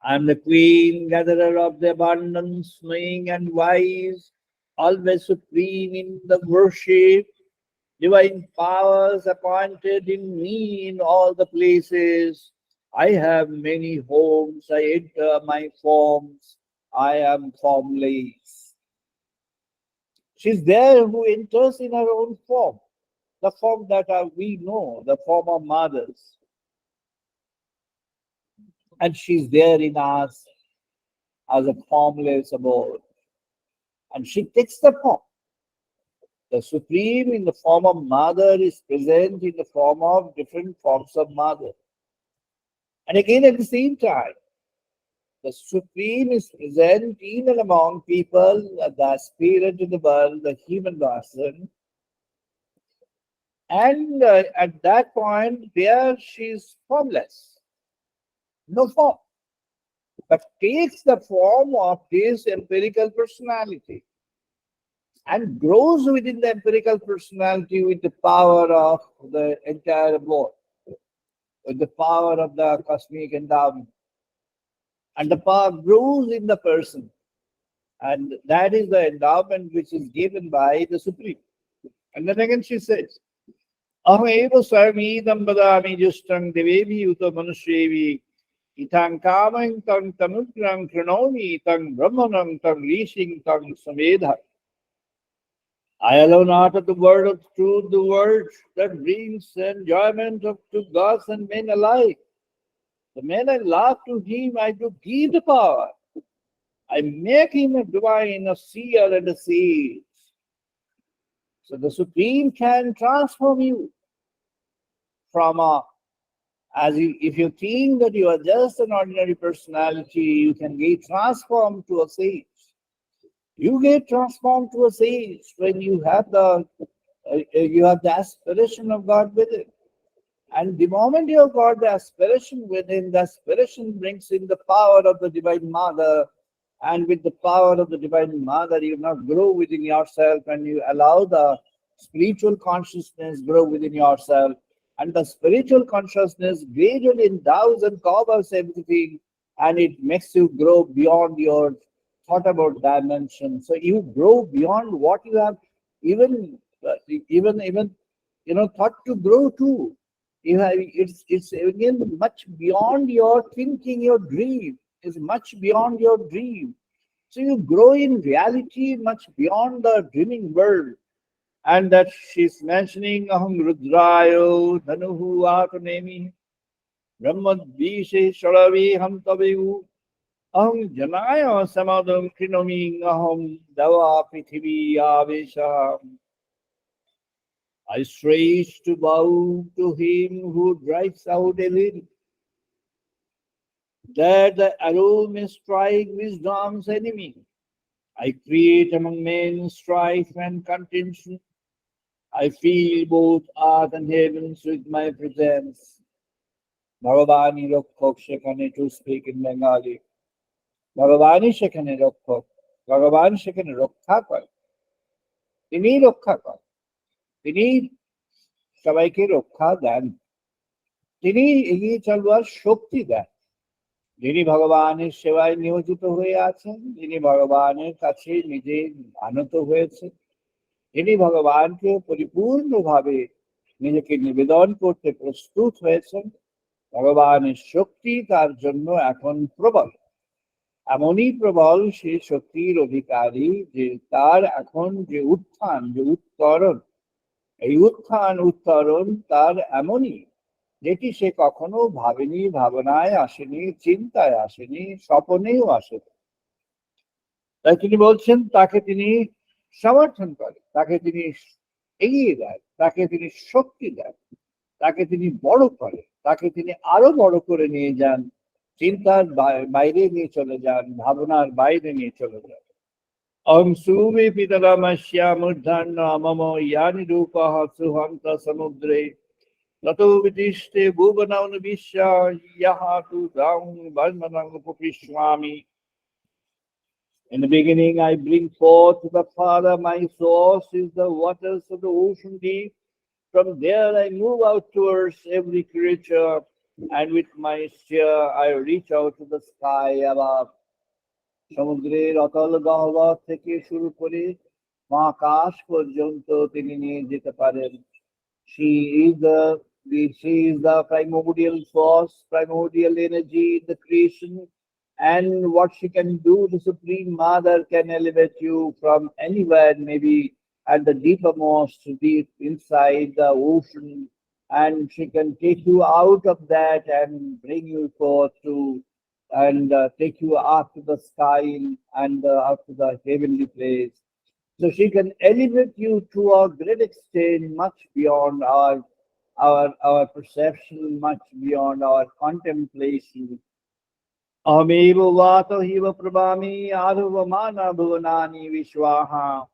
I am the queen, gatherer of the abundance, knowing and wise, always supreme in the worship, divine powers appointed in me in all the places. I have many homes, I enter my forms, I am formless. She's there who enters in her own form, the form that we know, the form of mothers. And she's there in us as a formless abode. And she takes the form. The Supreme in the form of Mother is present in the form of different forms of Mother. And again at the same time, the Supreme is present in and among people, the spirit in the world, the human person. And at that point, there she is formless, no form, but takes the form of this empirical personality and grows within the empirical personality with the power of the entire world, with the power of the cosmic endowment. And the power grows in the person. And that is the endowment which is given by the Supreme. And then again she says, Aheva Sarmidam Badami Justang Devevi Uta Manushevi Itang Kamang Tang Tanukrang Kranomi Tang Brahmanang Tang Rishing Tang Samedha. I alone utter the word of truth, the word that brings enjoyment to gods and men alike. The men I love to him, I do give the power. I make him a divine, a seer, and a sage. So the Supreme can transform you from a, if you think that you are just an ordinary personality, you can get transformed to a sage. You get transformed to a sage when you have the aspiration of God within. And the moment you have got the aspiration within, the aspiration brings in the power of the Divine Mother. And with the power of the Divine Mother, you now grow within yourself and you allow the spiritual consciousness grow within yourself. And the spiritual consciousness gradually endows and covers everything, and it makes you grow beyond your thought about dimension. So you grow beyond what you have even thought to grow to. You have it's again much beyond your thinking, your dream is much beyond your dream. So you grow in reality much beyond the dreaming world. And that she's mentioning Aham Rudrayo Dhanuhu Atanemi Brahmad Vishe Sharavi Ham Tabehu Aham Janaya Samadam Krinomi Aham Dava Prithivi Avesha. I stretch to bow to him who drives out evil, that the arrow may strike wisdom's enemy. I create among men strife and contention. I feel both earth and heavens with my presence. Bhagavani Rokhok Shekhane, to speak in Bengali. Bhagavani Shekhane Rokhok. Bhagavan সেখানে রক্ষা করে, তিনি রক্ষা করেন, তিনি সবাইকে রক্ষা দেন, তিনি এগিয়ে চলবার শক্তি দেন। যিনি ভগবানের সেবায় নিয়োজিত হয়ে আছেন, যিনি ভগবানের কাছে নিজে আনত হয়েছেন, যিনি ভগবানকে পরিপূর্ণভাবে নিজেকে নিবেদন করতে প্রস্তুত হয়েছেন, ভগবানের শক্তি তার জন্য এখন প্রবল। এমনই প্রবল সেই শক্তির অধিকারী যে তার এখন যে উত্থান, যে উত্তরণ, এই উত্থান উত্তরণ তার এমনই যেটি সে কখনো ভাবেনি, ভাবনায় আসেনি, চিন্তায় আসেনি, স্বপ্নেও আসেনি। তাই তিনি বলছেন তাকে তিনি সমর্থন করেন, তাকে তিনি এগিয়ে দেন, তাকে তিনি শক্তি দেন, তাকে তিনি বড় করেন, তাকে তিনি আরো বড় করে নিয়ে যান, চিন্তার বাইরে নিয়ে চলে যান, ভাবনার বাইরে নিয়ে চলে যান। Om Suvi Pitaramasya Mudhana Mamo Yani Rupaha Suhanta Samudre Tato Vidishte Bhuvanavna Vishya Yahatu Dam Varmanang Pupishwami. In the beginning, I bring forth the Father, my source is the waters of the ocean deep. From there, I move out towards every creature, and with my spear, I reach out to the sky above. সমুদ্রের অতল গহ্বর থেকে শুরু করে মহাকাশ পর্যন্ত তিনি নিয়ে যেতে পারেন। She is she is the primordial force, primordial energy in the creation, and what she can do, the Supreme Mother can elevate you from anywhere, maybe at the deepermost deep inside the ocean, and she can take you out of that and bring you forth to and take you up to the sky and up to the heavenly place. So she can elevate you to a great extent, much beyond our perception, much beyond our contemplation. Amevo vata hiva prabhami adhavamana bhuvanani vishwaha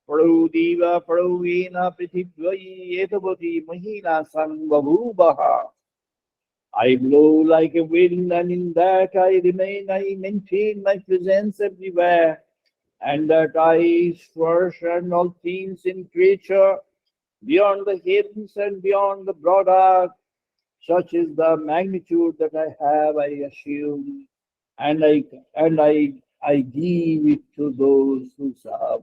Pradeva Pradvena Prithivai Etavati Mahila Sangabhubaha. I blow like a wind, and in that I maintain my presence everywhere, and that I swerve and all things in creature beyond the heavens and beyond the broad earth. Such is the magnitude that I have, I assume, and I give it to those who serve.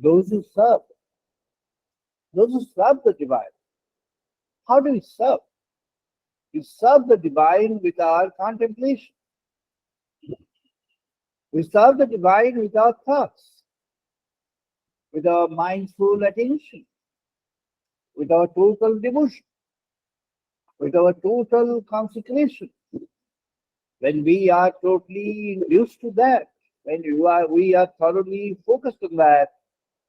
Those who serve, those who serve the divine. How do we serve? We serve the divine with our contemplation. We serve the divine with our thoughts, with our mindful attention, with our total devotion, with our total consecration. When we are totally used to that, when we are thoroughly focused on that,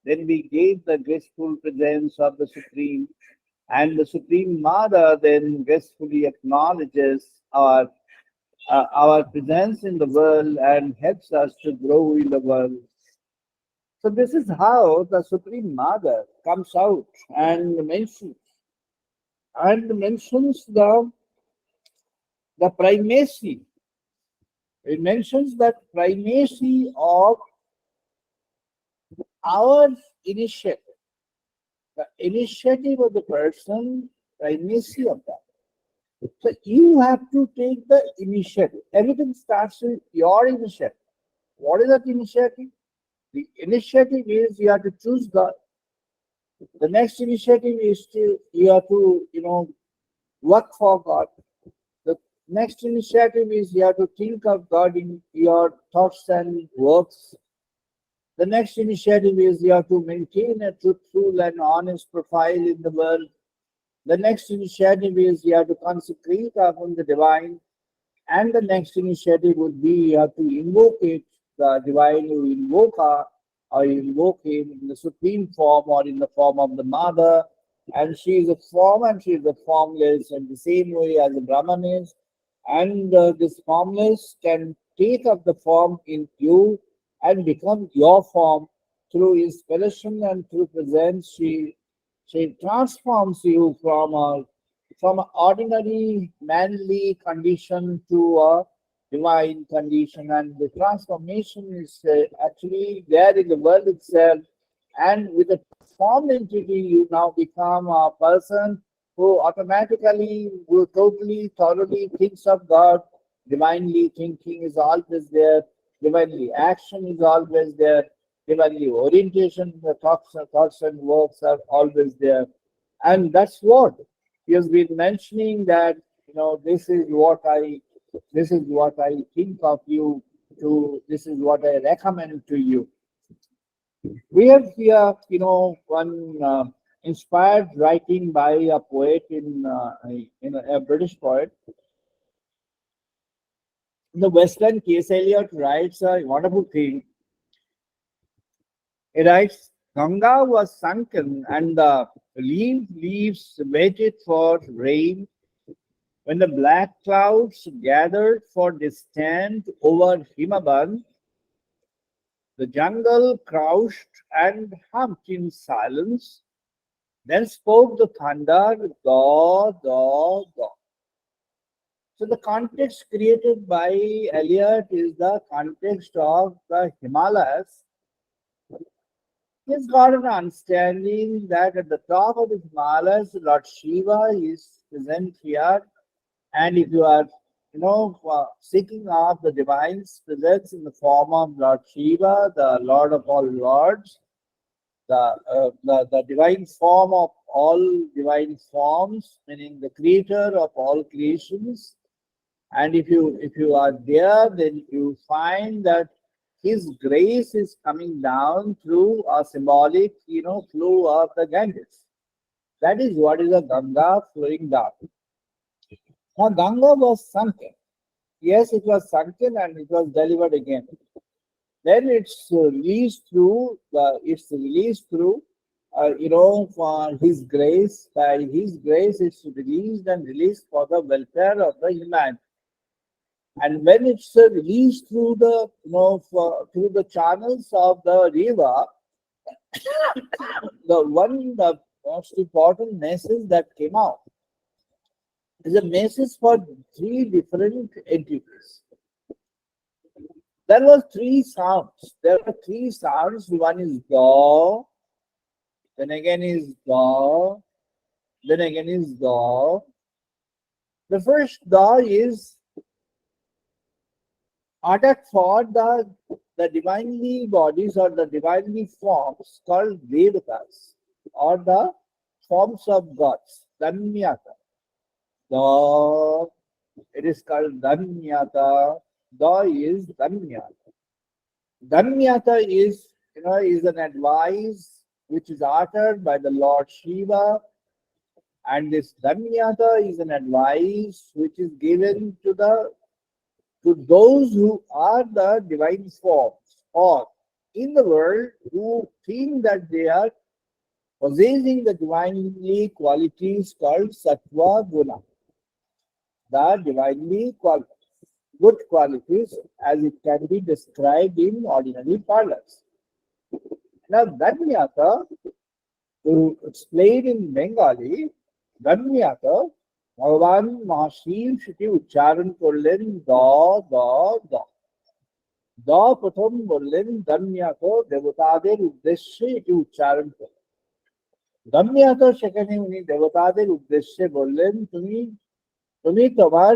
then we gain the graceful presence of the Supreme, and the Supreme Mother then gracefully acknowledges our presence in the world and helps us to grow in the world. So this is how the Supreme Mother comes out and mentions the primacy. It mentions that primacy of our initiative, the initiative of the person, primacy of that. So you have to take the initiative. Everything starts with your initiative. What is that initiative? The initiative is you have to choose God. The next initiative is you have to work for God. The next initiative is you have to think of God in your thoughts and works. The next initiative is you have to maintain a truthful and honest profile in the world. The next initiative is you have to consecrate upon the divine. And the next initiative would be you have to invoke it, the divine, you invoke her, or you invoke him in the supreme form or in the form of the mother. And she is a form and she is a formless, and the same way as the Brahman is. And this formless can take up the form in you and become your form through inspiration and through presence. She transforms you from an ordinary manly condition to a divine condition, and the transformation is actually there in the world itself. And with a transformed entity, you now become a person who automatically, who totally, thoroughly thinks of God. Divinely thinking is always there. Divinely action is always there. Divinely orientation, the thoughts and works are always there. And that's what he has been mentioning, that this is what I think of you, to this is what I recommend to you. We have here one inspired writing by a poet in a British poet. In the Western case, Eliot writes a wonderful thing. He writes, Ganga was sunken and the leaves waited for rain. When the black clouds gathered for descent over Himaban, The jungle crouched and humped in silence. Then spoke the thunder, Gaw, Gaw, Gaw. So the context created by Eliot is the context of the Himalayas. He's got an understanding that at the top of the Himalayas, Lord Shiva is present here. And if you are, seeking out the divine's presence in the form of Lord Shiva, the Lord of all lords, the divine form of all divine forms, meaning the creator of all creations. And if you are there, then you find that his grace is coming down through a symbolic, flow of the Ganges. That is what is a Ganga flowing down. Now Ganga was sunken. Yes, it was sunken and it was delivered again. Then for his grace. By his grace, it's released and released for the welfare of the humanity. And when it's released through through the channels of the river, the most important message that came out is a message for three different entities. There were three sounds. There were three sounds. One is ga, then again is ga, then again is ga. The first ga is uttered for the divinely bodies or the divinely forms called devatas or the forms of gods. Danyata. Da, it is called Danyata. Da is Danyata. Danyata is an advice which is uttered by the Lord Shiva, and this Danyata is an advice which is given to those who are the divine forms or in the world who think that they are possessing the divinely qualities called Sattva Guna, the divinely good qualities as it can be described in ordinary parlance. Now, Danyata, to explain in Bengali, Danyata, ভগবান মহাশিব সেটি উচ্চারণ করলেন দ দ দ দ প্রথম বললেন দন্যাত দেবতাদের উদ্দেশ্যে এটি উচ্চারণ করলেন দন্যাত সেখানে উনি দেবতাদের উদ্দেশ্যে বললেন তুমি তুমি তোমার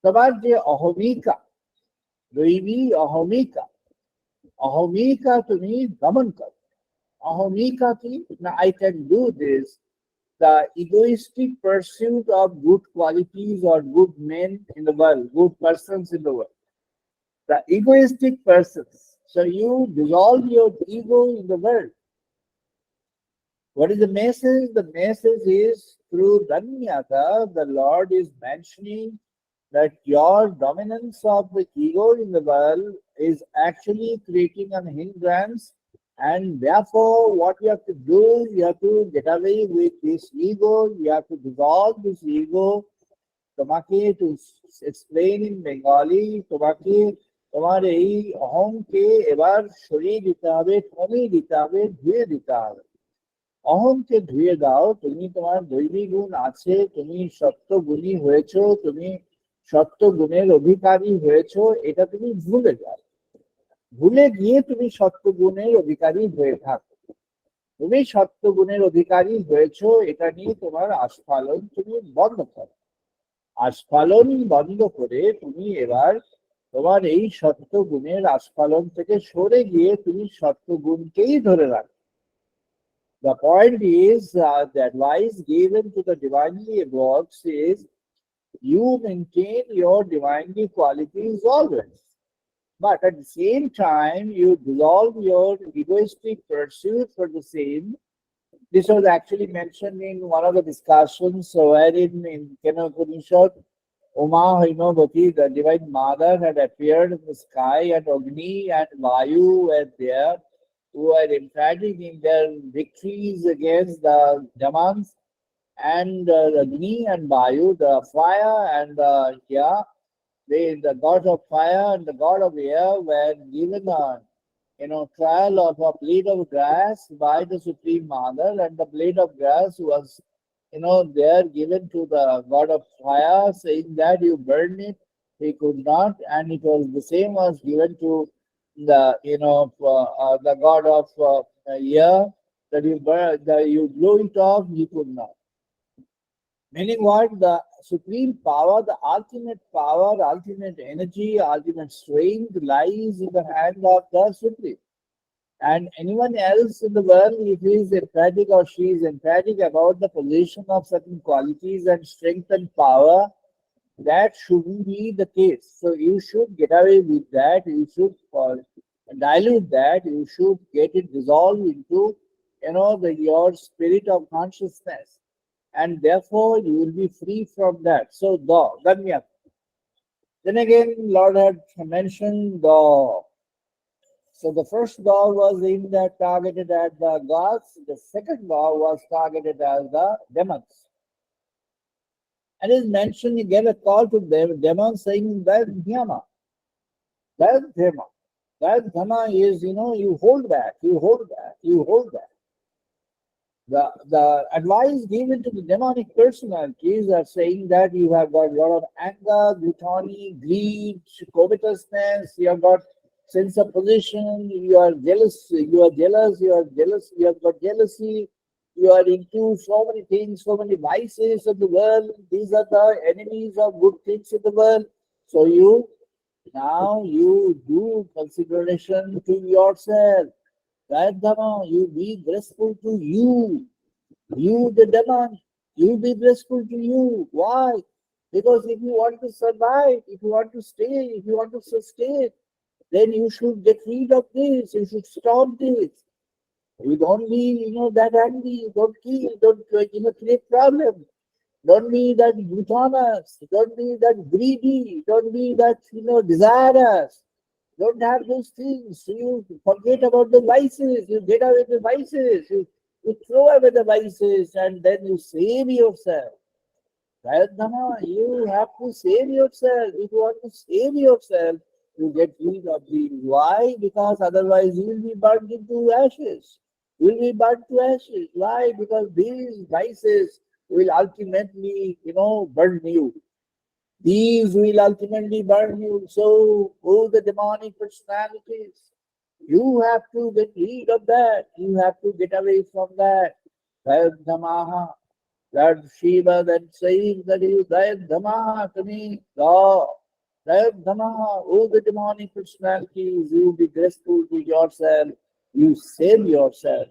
তোমার যে অহমিকা দৈবী অহমিকা অহমিকা তুমি দমন করো অহমিকা কি না I can do this, the egoistic pursuit of good qualities or good men in the world, good persons in the world. The egoistic persons. So you dissolve your ego in the world. What is the message? The message is through Danyata, the Lord is mentioning that your dominance of the ego in the world is actually creating an hindrance. And therefore, what you have to do, you have to get away with this ego, you have to dissolve this ego. তোমাকে to explain in Bengali, তোমাকে তোমার এই অহংকে এবার সরিয়ে দিতে হবে, কমিয়ে দিতে হবে, ধুয়ে দিতে হবে। অহংকে ধুয়ে দাও, তুমি তোমার দৈবী গুণ আছে, তুমি সত্য গুণী হয়েছো, তুমি সত্য গুণের অধিকারী হয়েছো, এটা তুমি ভুলে যাও। ভুলে গিয়ে তুমি সত্যগুণের অধিকারী হয়ে থাকো। তুমি সত্যগুণের অধিকারী হয়েছ, এটা নিয়ে তোমার আস্ফালন তুমি বন্ধ করো। আস্ফালন বন্ধ করে তুমি এবার তোমার এই সত্যগুণের আস্ফালন থেকে সরে গিয়ে তুমি সত্যগুণকেই ধরে রাখো। The point is, the advice given to the divinely above is you maintain your divinely qualities always. But at the same time, you dissolve your egoistic pursuit for the same. This was actually mentioned in one of the discussions wherein in Kenopanishad, Uma Himavati, the divine mother, had appeared in the sky, and Agni and Vayu were there, who were emphatic in their victories against the demons. And Agni and Vayu, the fire and the the god of fire and the god of air were given trial of a blade of grass by the Supreme Mother, and the blade of grass was, there given to the god of fire, saying that you burn it. He could not, and it was the same was given to the god of air, that you burn, that you blow it off. He could not. Meaning what? The supreme power, the ultimate energy, ultimate strength lies in the hand of the Supreme. And anyone else in the world, if he is emphatic or she is emphatic about the possession of certain qualities and strength and power, that shouldn't be the case. So you should get away with that. You should dilute that. You should get it dissolved into, your spirit of consciousness, and therefore you will be free from that. So Danya. Then again, Lord had mentioned the. So the first law was aimed at targeted at the gods. The second law was targeted as the demons. And is mentioned, he gave a call to them, demons saying that Dhyama, that Dhyama. That Dhamma is, you hold back, you hold back, you hold back. The advice given to the demonic personalities are saying that you have got a lot of anger, gluttony, greed, covetousness, you have got sense of position, you are jealous, you have got jealousy, you are into so many things, so many vices of the world. These are the enemies of good things in the world. So you do consideration to yourself. That Dhamma, you be graceful to you. You, the demand, you be graceful to you. Why? Because if you want to survive, if you want to stay, if you want to sustain, then you should get rid of this. You should stop this. You don't be, that angry. Don't kill. Don't, create problems. Don't be that glutinous. Don't be that greedy. Don't be that, desirous. Don't have those things. You forget about the vices. You get away the vices. You throw away the vices and then you save yourself. Prayatna, you have to save yourself. If you want to save yourself, you get rid of these. Why? Because otherwise you will be burnt into ashes. You will be burnt to ashes. Why? Because these vices will ultimately, burn you. These will ultimately burn you. So, all the demonic personalities, you have to get rid of that. You have to get away from that. Damaha. Lord Shiva then saying that you Damaha to me, God. Damaha, all the demonic personalities, you be graceful to yourself. You save yourself.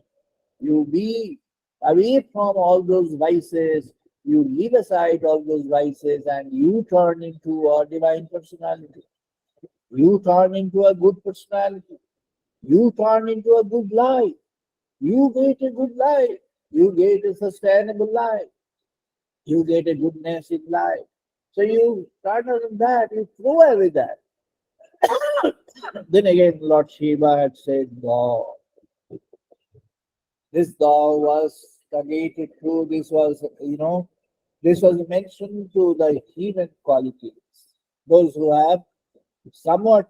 You be away from all those vices, you leave aside all those vices, and you turn into a divine personality. You turn into a good personality. You turn into a good life. You get a good life. You get a sustainable life. You get a goodness in life. So you turn on that, you throw away that. Then again, Lord Shiva had said, God. This dog was targeted to, this was mentioned to the human qualities. Those who have somewhat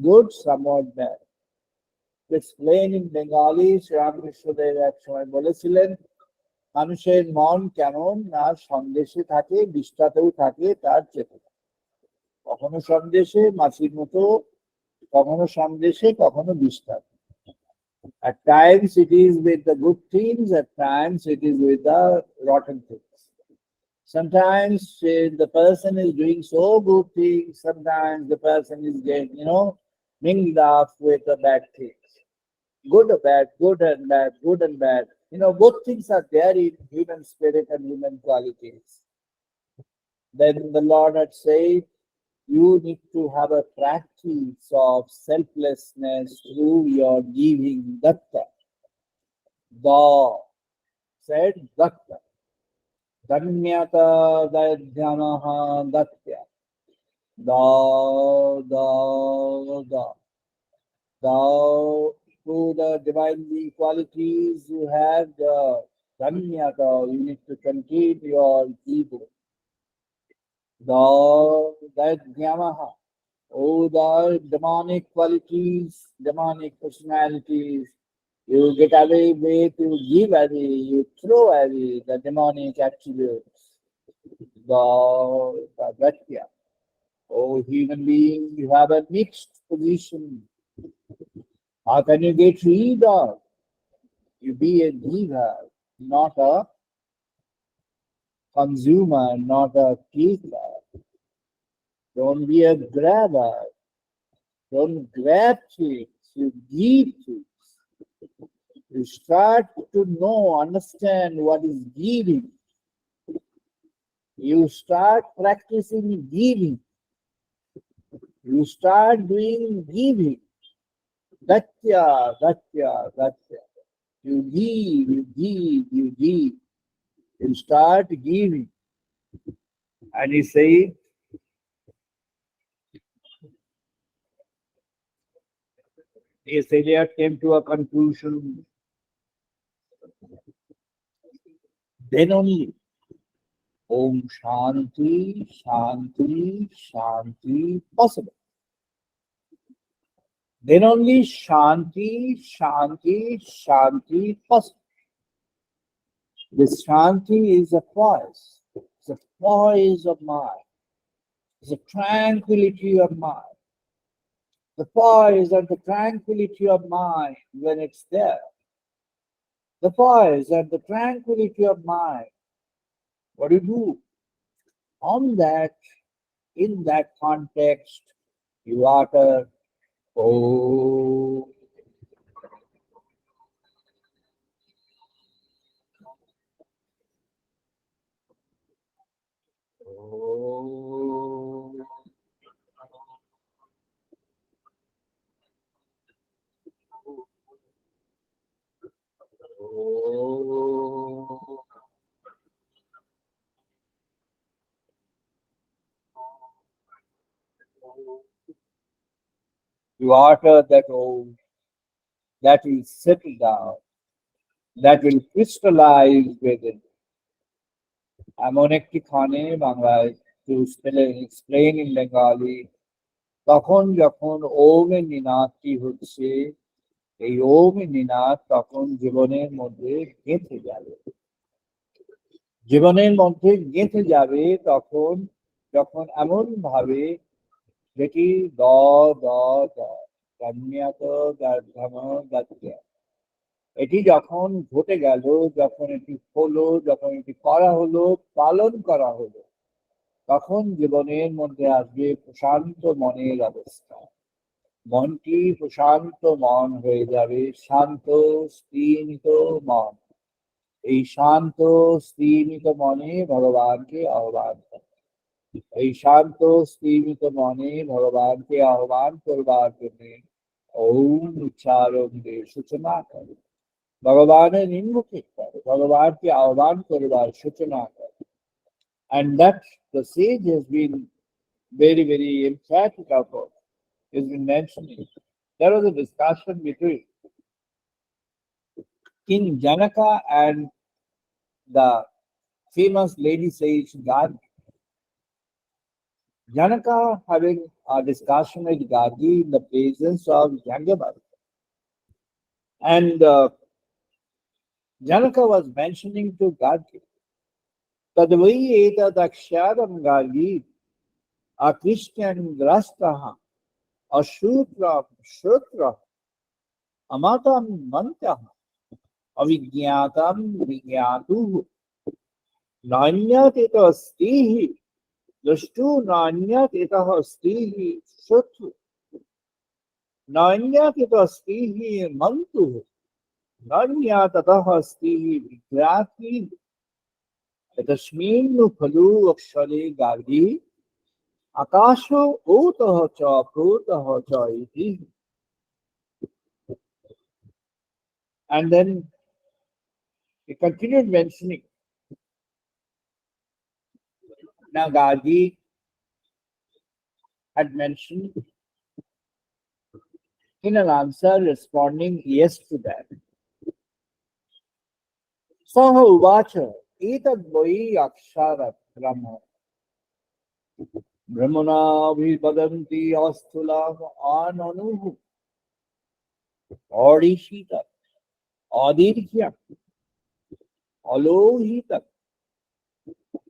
good, somewhat bad. To explain in Bengali, Sri Ramakrishnadev এক সময় বলেছিলেন, মানুষের মন কেমন না সন্দেশে থাকে, বিষ্ঠাতেও থাকে তার চেতনা। কখনো সন্দেশে মাছির মতো, কখনো সন্দেশে, কখনো বিষ্ঠাতে। At times it is with the good things, at times it is with the rotten things. Sometimes the person is doing so good things, sometimes the person is getting, mingled up with the bad things. Good or bad, good and bad, good and bad. Both things are there in human spirit and human qualities. Then the Lord had said, you need to have a practice of selflessness through your giving datta. Da said datta. Danyata dadyamaha datya. Da. Thou, through the divine qualities you have the danyata, you need to continue your ego. Da dadyamaha. Oh, the demonic qualities, demonic personalities. You get away with, you give away, you throw away the demonic attributes, the Vatya. Oh, human being, you have a mixed position. How can you get rid of? You be a giver, not a consumer, not a taker. Don't be a grabber. Don't grab things. You give things. You start to know, understand what is giving. You start practicing giving. You start doing giving. Datya, datya, datya. You give, you give, you give. You start giving. And he said, his Eliot came to a conclusion. Then only Om Shanti, Shanti, Shanti possible. Then only Shanti, Shanti, Shanti possible. This Shanti is a poise. It's a poise of mind. It's a tranquility of mind. The poise and the tranquility of mind when it's there. The poise and the tranquility of mind. What do you do? On that, in that context, you utter Oh, oh, oh. You utter that oh, that will settle down, that will crystallize within. এমন একটি ক্ষণে বাংলায় to explain in Bengali, তখন যখন ওমের নিনাদটি হচ্ছে, এই ওমের নিনাদ তখন জীবনের মধ্যে গেঁথে যাবে। জীবনের মধ্যে গেঁথে যাবে তখন, যখন এমন ভাবে যেটি দ দ দ গম্যাত গর্ধম গত্য। এটি যখন ঘটে গেল, যখন এটি হলো, যখন এটি করা হলো, পালন করা হলো, তখন জীবনের মধ্যে আসবে প্রশান্ত মনের অবস্থা। মনটি প্রশান্ত মন হয়ে যাবে, শান্ত স্থিমিত মন। এই শান্ত স্থিমিত মনে ভগবানকে আহ্বান করে। এই শান্ত স্থিমিত মনে ভগবানকে আহ্বান করবার জন্য ওম উচ্চারণ দিয়ে সূচনা করে। ভগবানের নিম্নকে করে, ভগবানকে আহ্বান করবার সূচনা করে। And that the sage has been very, very emphatic about, has been mentioning. There was a discussion between King Janaka and the famous lady sage Gandhi. Janaka having a discussion with Gandhi in the presence of Jangabal. And Janaka was mentioning to Gandhi, Tadvai eta daksharam Gandhi, a Christian grastaha, a shutra, amatam mantaha, avigyatam vigyatuhu, nanyatita stihi, drashtu nanyatita stihi, shutru, nanyatita stihi mantuhu. नान्याततः स्थिः विद्यार्थी तस्मिन् खलु अक्षरे गार्गी आकाशो ओतः च प्रोतः च इति. And then he continued mentioning. Now Gargi had mentioned in an answer responding yes to that. Saha uvacha etad vai akshara brahma. Brahmana Vipadanti Astulam Ananu Odishita Adirkya Alohita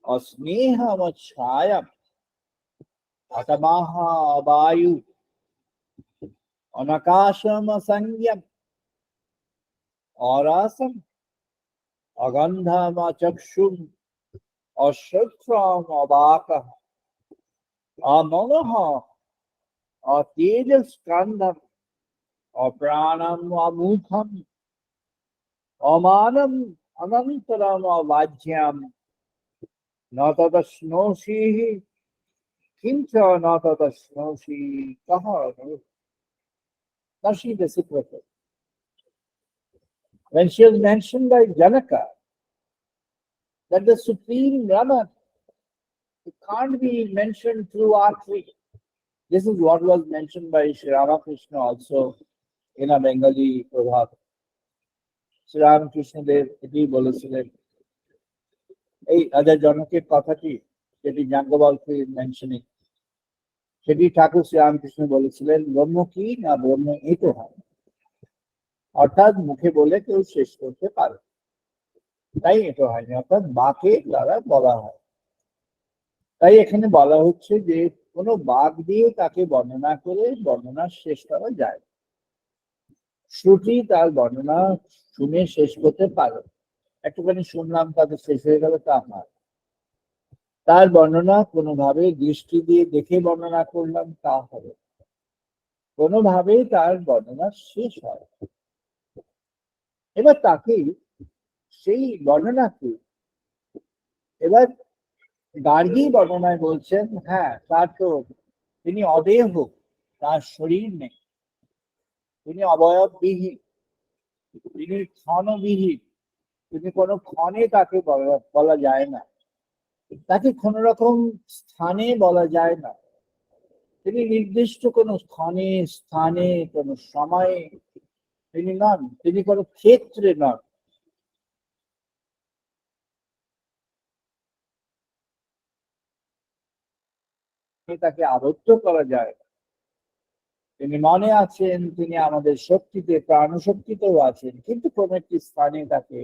Asneha Machaya Atamaha Abayu Anakasham Sangyam Arasam Agandhama Chakshum Ashutram Abaka Amalaha Atejas Skandham Apranam Amukham Amanam Anantaram Avajyam Natata Snoshi Kincha Natata Snoshi Kaha. Now she reciprocated. When she was mentioned by Janaka that the Supreme Brahman, it can't be mentioned through archery. This is what was mentioned by Sri Ramakrishna also in a Bengali Prabhat. Sri Ramakrishna Dev এটি বলেছিলেন এই রাজা জনকের কথাটি যেটি Yajnavalkya mentioning সেটি ঠাকুর শ্রী রামকৃষ্ণ বলেছিলেন ব্রহ্ম কি না ব্রহ্ম এত হয় অর্থাৎ মুখে বলে কেউ শেষ করতে পারে তাই এটা হয়নি অর্থাৎ বাকের দ্বারা বলা হয় তাই এখানে বলা হচ্ছে যে কোনো বাক দিয়ে তাকে বর্ণনা করে বর্ণনা শেষ করা যায় শ্রুতি তার বর্ণনা শুনে শেষ করতে পারে একটুখানি শুনলাম তাদের শেষ হয়ে গেল তা না তার বর্ণনা কোনোভাবে দৃষ্টি দিয়ে দেখে বর্ণনা করলাম তা হবে কোনোভাবে তার বর্ণনা শেষ হয় এবার তাকে সেই বর্ণনাকে এবার গার্গী বর্ণনায় বলছেন হ্যাঁ তার তো তিনি অদেহ তার শরীর নেই তিনি অবয়ববিহীন তিনি ক্ষণবিহীন তিনি কোনো ক্ষণে তাকে বলা যায় না তাকে কোন রকম স্থানে বলা যায় না তিনি নির্দিষ্ট কোনো ক্ষণে স্থানে কোনো সময়ে তিনি নন তিনি কোনো ক্ষেত্রে নন তাকে আবদ্ধ করা যায় তিনি মনে আছেন তিনি আমাদের শক্তিতে প্রাণশক্তিতেও আছেন কিন্তু কোন একটি স্থানে তাকে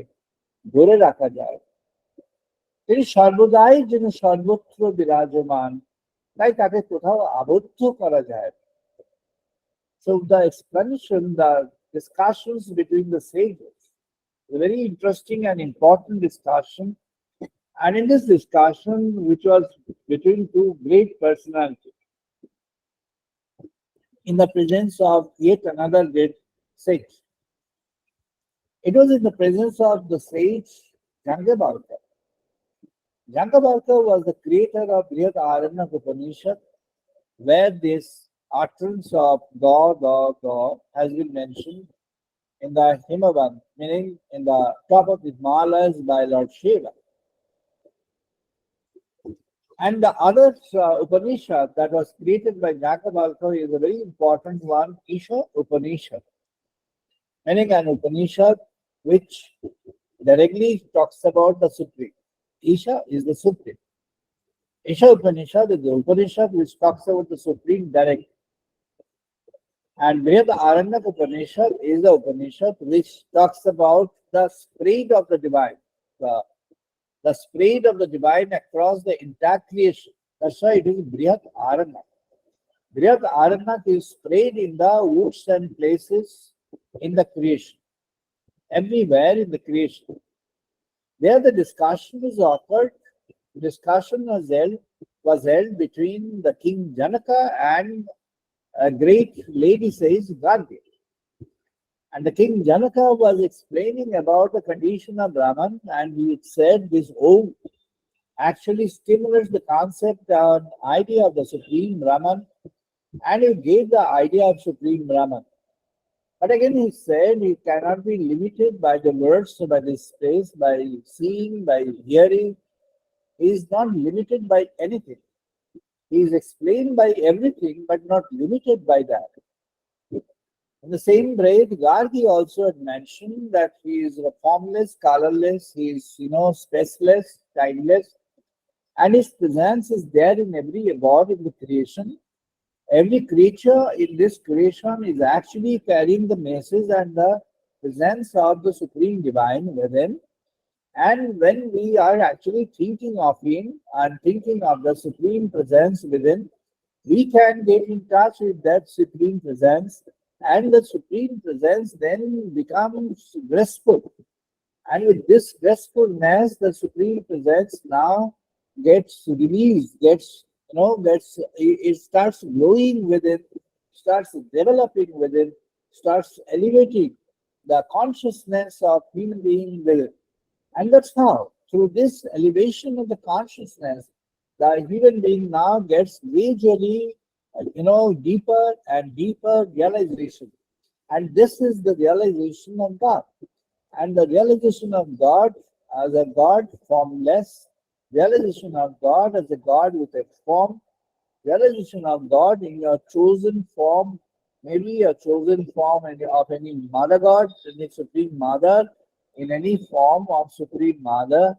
ধরে রাখা যায় তিনি সর্বদাই যেন সর্বত্র বিরাজমান তাই তাকে কোথাও আবদ্ধ করা যায় So the explanation, the discussions between the sages, a very interesting and important discussion. And in this discussion, which was between two great personalities, in the presence of yet another great sage, it was in the presence of the sage Jangabalka. Jangabalka was the creator of Brihad Aranya Upanishad, where this utterance of God has been mentioned in the Himavan, meaning in the top of the Himalayas by Lord Shiva. And the other Upanishad that was created by Jangabalka is a very important one, Isha Upanishad, meaning an Upanishad which directly talks about the Supreme. Isha is the Supreme. Isha Upanishad is the Upanishad which talks about the Supreme directly. And Brihad Aranya Upanishad is the Upanishad which talks about the spread of the divine, the spread of the divine across the entire creation. That's why it is Brihad Aranya. Brihad Aranya is spread in the woods and places in the creation, everywhere in the creation. There the discussion is occurred. The discussion was held between the King Janaka and a great lady says Gargi. And the King Janaka was explaining about the condition of Brahman, and he said this Om actually stimulates the concept and idea of the Supreme Brahman, and he gave the idea of Supreme Brahman. But again, he said he cannot be limited by the words, by this space, by seeing, by hearing. He is not limited by anything. He is explained by everything, but not limited by that. In the same breath, Gargi also had mentioned that he is formless, colorless, he is, spaceless, timeless, And His presence is there in every God in the creation. Every creature in this creation is actually carrying the message and the presence of the Supreme Divine within. And when we are actually thinking of Him and thinking of the Supreme Presence within, we can get in touch with that Supreme Presence, and the Supreme Presence then becomes graceful. And with this gracefulness, the Supreme Presence now gets released, it starts glowing within, starts developing within, starts elevating the consciousness of human being within. And that's how, through this elevation of the consciousness, the human being now gets gradually, deeper and deeper realization. And this is the realization of God. And the realization of God as a God formless, realization of God as a God with a form, realization of God in your chosen form, maybe a chosen form of any mother God, any supreme mother, in any form of supreme mother,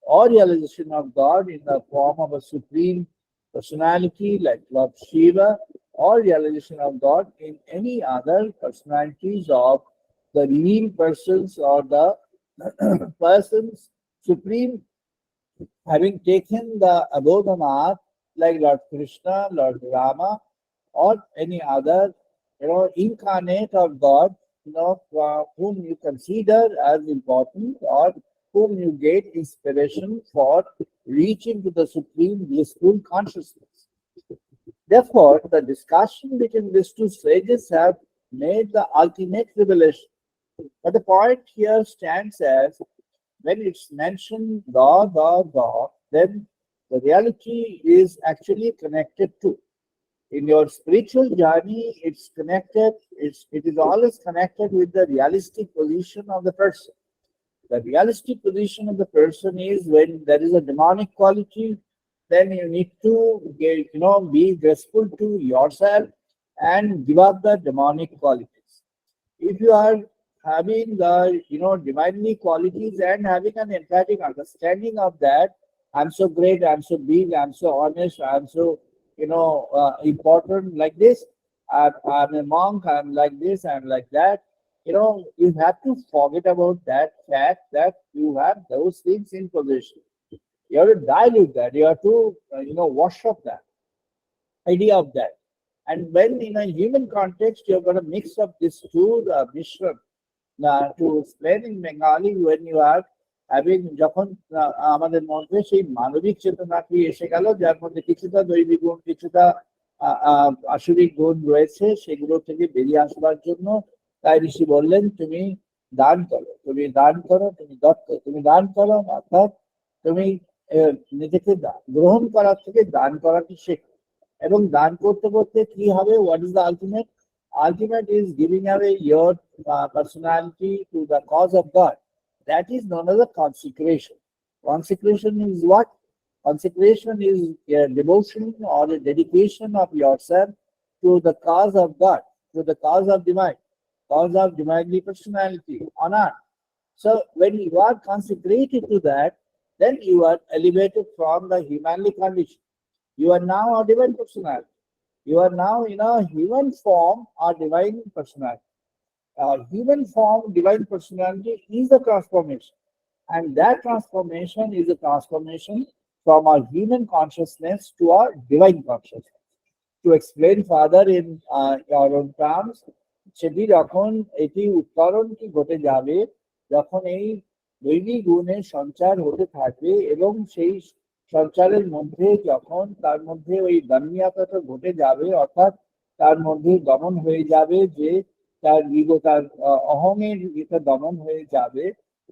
or realization of God in the form of a supreme personality like Lord Shiva, or realization of God in any other personalities of the real persons or the persons supreme having taken the abode on earth like Lord Krishna, Lord Rama, or any other, incarnate of God, whom you consider as important or whom you get inspiration for reaching to the supreme blissful consciousness. Therefore, the discussion between these two sages have made the ultimate revelation. But the point here stands as when it's mentioned God, then the reality is actually connected to. In your spiritual journey, it's connected, it is always connected with the realistic position of the person. The realistic position of the person is when there is a demonic quality, then you need to be graceful to yourself and give up the demonic qualities. If you are having the divinely qualities and having an emphatic understanding of that, I'm so great, I'm so big, I'm so honest, I'm so important like this, I'm a monk, I'm like this, I'm like that. You have to forget about that fact that you have those things in possession. You have to dilute that, you have to wash up that idea of that. And when in a human context, you're going to mix up these two mishra. To explain in Bengali, when you are having যখন আমাদের মধ্যে সেই মানবিক চেতনাটি এসে গেল, যার মধ্যে কিছুটা দৈবিক গুণ, কিছুটা আসরিক গুণ রয়েছে, সেগুলো থেকে বেরিয়ে আসবার জন্য তাই ঋষি বললেন, তুমি দান করো, তুমি দান করো, তুমি দত্ত, তুমি দান করো, অর্থাৎ তুমি নিজেকে গ্রহণ করার থেকে দান করাটি শেখো। এবং দান করতে করতে কি হবে, what is the ultimate? Ultimate is giving away your personality to the cause of God. That is known as a consecration. Consecration is what? Consecration is a devotion or a dedication of yourself to the cause of God, to the cause of divinely personality on earth. So when you are consecrated to that, then you are elevated from the humanly condition. You are now a divine personality. You are now in a human form or divine personality. Human form, divine personality is a transformation. And that transformation is a transformation from our human consciousness to our divine consciousness. To explain further in your own terms, সেটি যখন এটি উত্তরণ কি ঘটে যাবে, যখন এই দৈবিক গুণের সঞ্চার হতে থাকবে এবং সেই সঞ্চারের মধ্যে যখন তার মধ্যে ওই দাম্মিয়াতাটা ঘটে যাবে, অর্থাৎ তার মধ্যে দমন হয়ে যাবে, যে তার তার অহংয়ের এটা দমন হয়ে যাবে,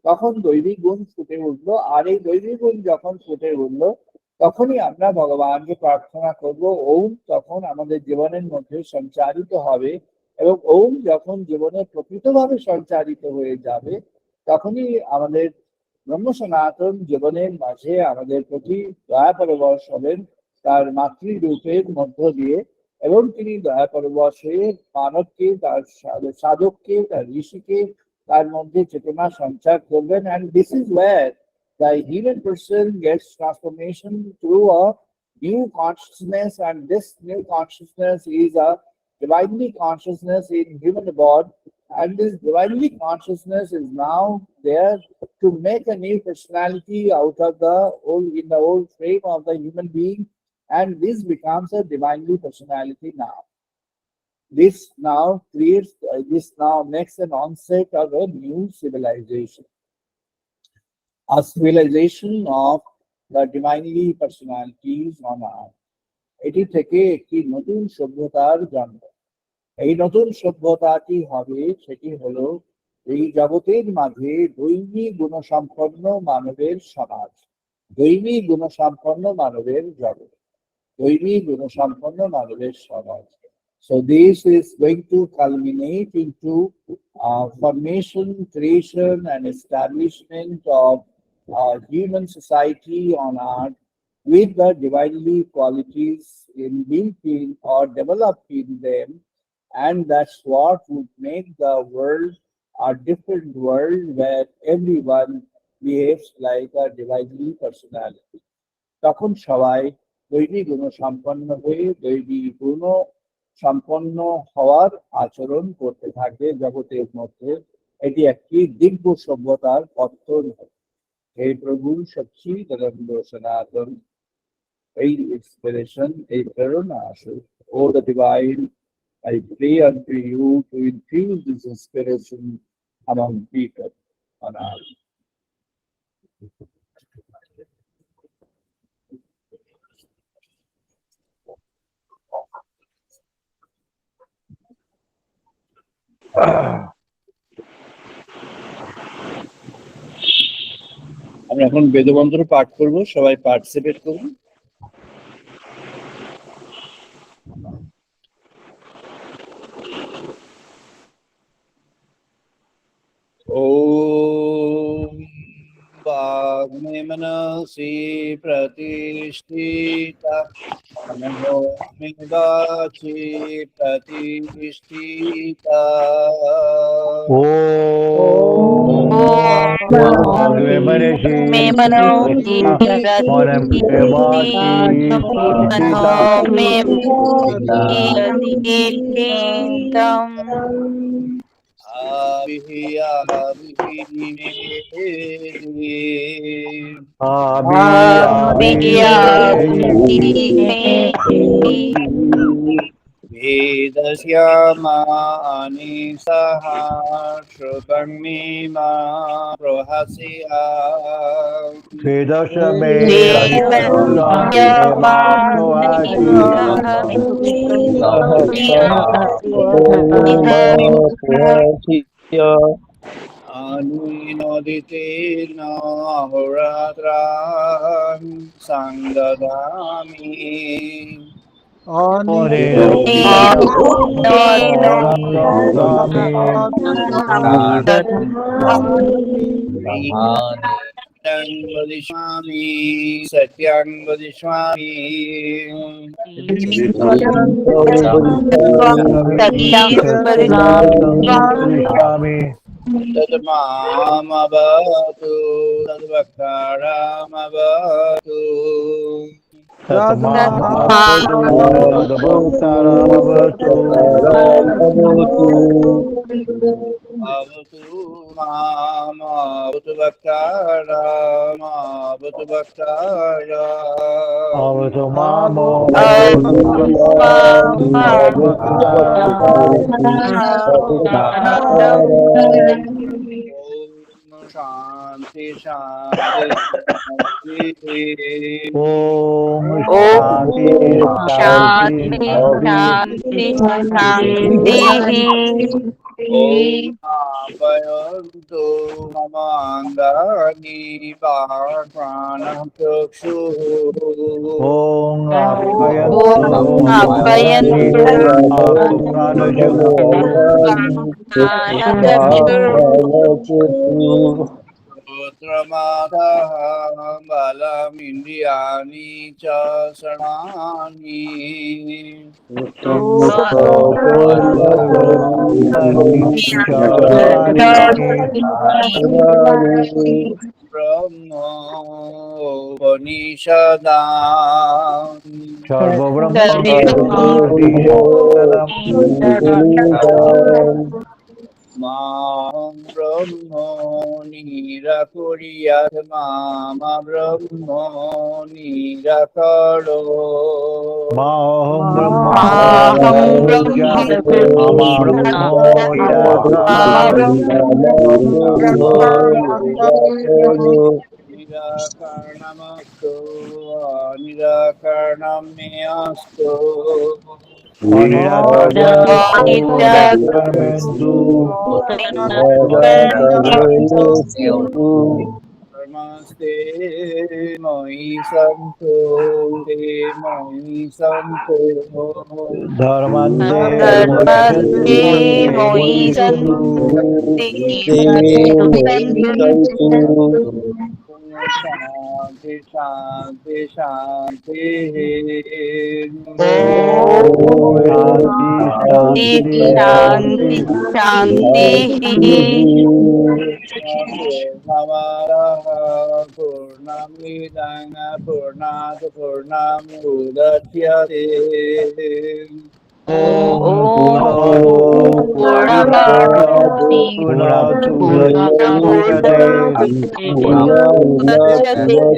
তখন দৈবিক গুণ ফুটে উঠলো। আর এই দৈবিক গুণ যখন ফুটে উঠলো, তখনই আমরা ভগবানকে প্রার্থনা করব, ওম তখন আমাদের জীবনের মধ্যে সঞ্চারিত হবে। এবং ওম যখন জীবনে প্রকৃতভাবে সঞ্চারিত হয়ে যাবে, তখনই আমাদের ব্রহ্ম সনাতন জীবনের মাঝে আমাদের প্রতি দয়া পরবশ হবেন তার মাতৃরূপের মধ্য দিয়ে। এবং তিনি দয়া পরবশ হয়ে মানবকে, তার সাধককে, তার ঋষিকে তার মধ্যে চেতনা সঞ্চার করবেন। And this is wire The human person gets transformation through a new consciousness, and this new consciousness is a divinely consciousness in human body. And this divinely consciousness is now there to make a new personality out of the old in the old frame of the human being, and this becomes a divinely personality now. This now creates this now makes an onset of a new civilization, a civilization of the divinely personalities on earth. এটি থেকে একটি নতুন সভ্যতার জন্ম। এই নতুন সভ্যতাটি হবে সেটি হলো এই জগতের মাঝে দৈবী গুণসম্পন্ন মানবের সমাজ, দৈবী গুণসম্পন্ন মানবের জগৎ, দৈবী গুণসম্পন্ন মানবের সমাজ। So this is going to culminate into formation, creation, and establishment of human society on earth with the divinely qualities inbuilt in or developed in them, and that's what would make the world a different world where everyone behaves like a divinely personality. তখন সবাই দৈবী গুণ সম্পন্ন হয়ে দৈবী গুণ সম্পন্ন হওয়ার আচরণ করতে থাকবে জগতের মধ্যে। এটি একটি দিব্য সভ্যতার পত্তন হবে। হে প্রভু সচ্চিদানন্দ সনাতন, এই inspiration, এই প্রেরণা আসুক। O the divine, I pray unto you to infuse this inspiration among people on earth. আমরা এখন বেদমন্ত্র পাঠ করব, সবাই পার্টিসিপেট করুন। ॐ वाग्मे मनसि प्रतिष्ठिता नमो मे वाचि प्रतिष्ठिता Om Bhagave Banerjee मे मनोति Manam Kriyavati कथो Pratita मे प्रतिष्ठितं आविहि मे Abhi Abhi विद्यामि वेदस्यामानि सह श्रुतङ्मे मा प्रहस्या Vedashame वेदस्य Ashwagame मानि Mahasya सह अनुनोदितेन अहोरात्रान् सङ्ददामि Onena Param Gami सत्यं वदिष्यामि सत्यं वदिष्यामि Krishami तद्मामवतु तद्वक्तारामवतु Tatmavatu Tadbhaktaramavatu अवतु मामवतु वक्तारामवतु वक्तारा Avatu Mamo Avatu Om Shanti शांति शांति Om ॐ Shanti Shanti शान्ति Shanti शान्ति शान्तिः ओम आपयन्तु ममाङ्गानि प्राणचक्षुः Om ॐ Apayantu आह्वयन्तु Apranajatu प्राणचक्षुः पुत्रमातः बलमिन्द्रियाणि च शरणानि Charani Brahma Upanishadam Sarvabhrahmanopanishadam Maham Brahma Nirakuriyat Mama Brahma Nirakaro Maham Brahma Maham Nirakuriyat Mama Brahmo Nirakaro Nirakarnamastu Nirakarnamyastu Anirakarmastu Nirakarmentu Namaste Moi Santo Te Moi Santo Dharmante Dharmaste Moishantu Te moi Moishantu santi Shanti Shanti Shanti Om Shanti Om Shanti Shanti Shanti Shanti Purnamadaha Purnamidana Purnat Purnamudachyate Om Om Purnamado Purnamidam Purnamati Purnatu Dachyate Purnamudachyate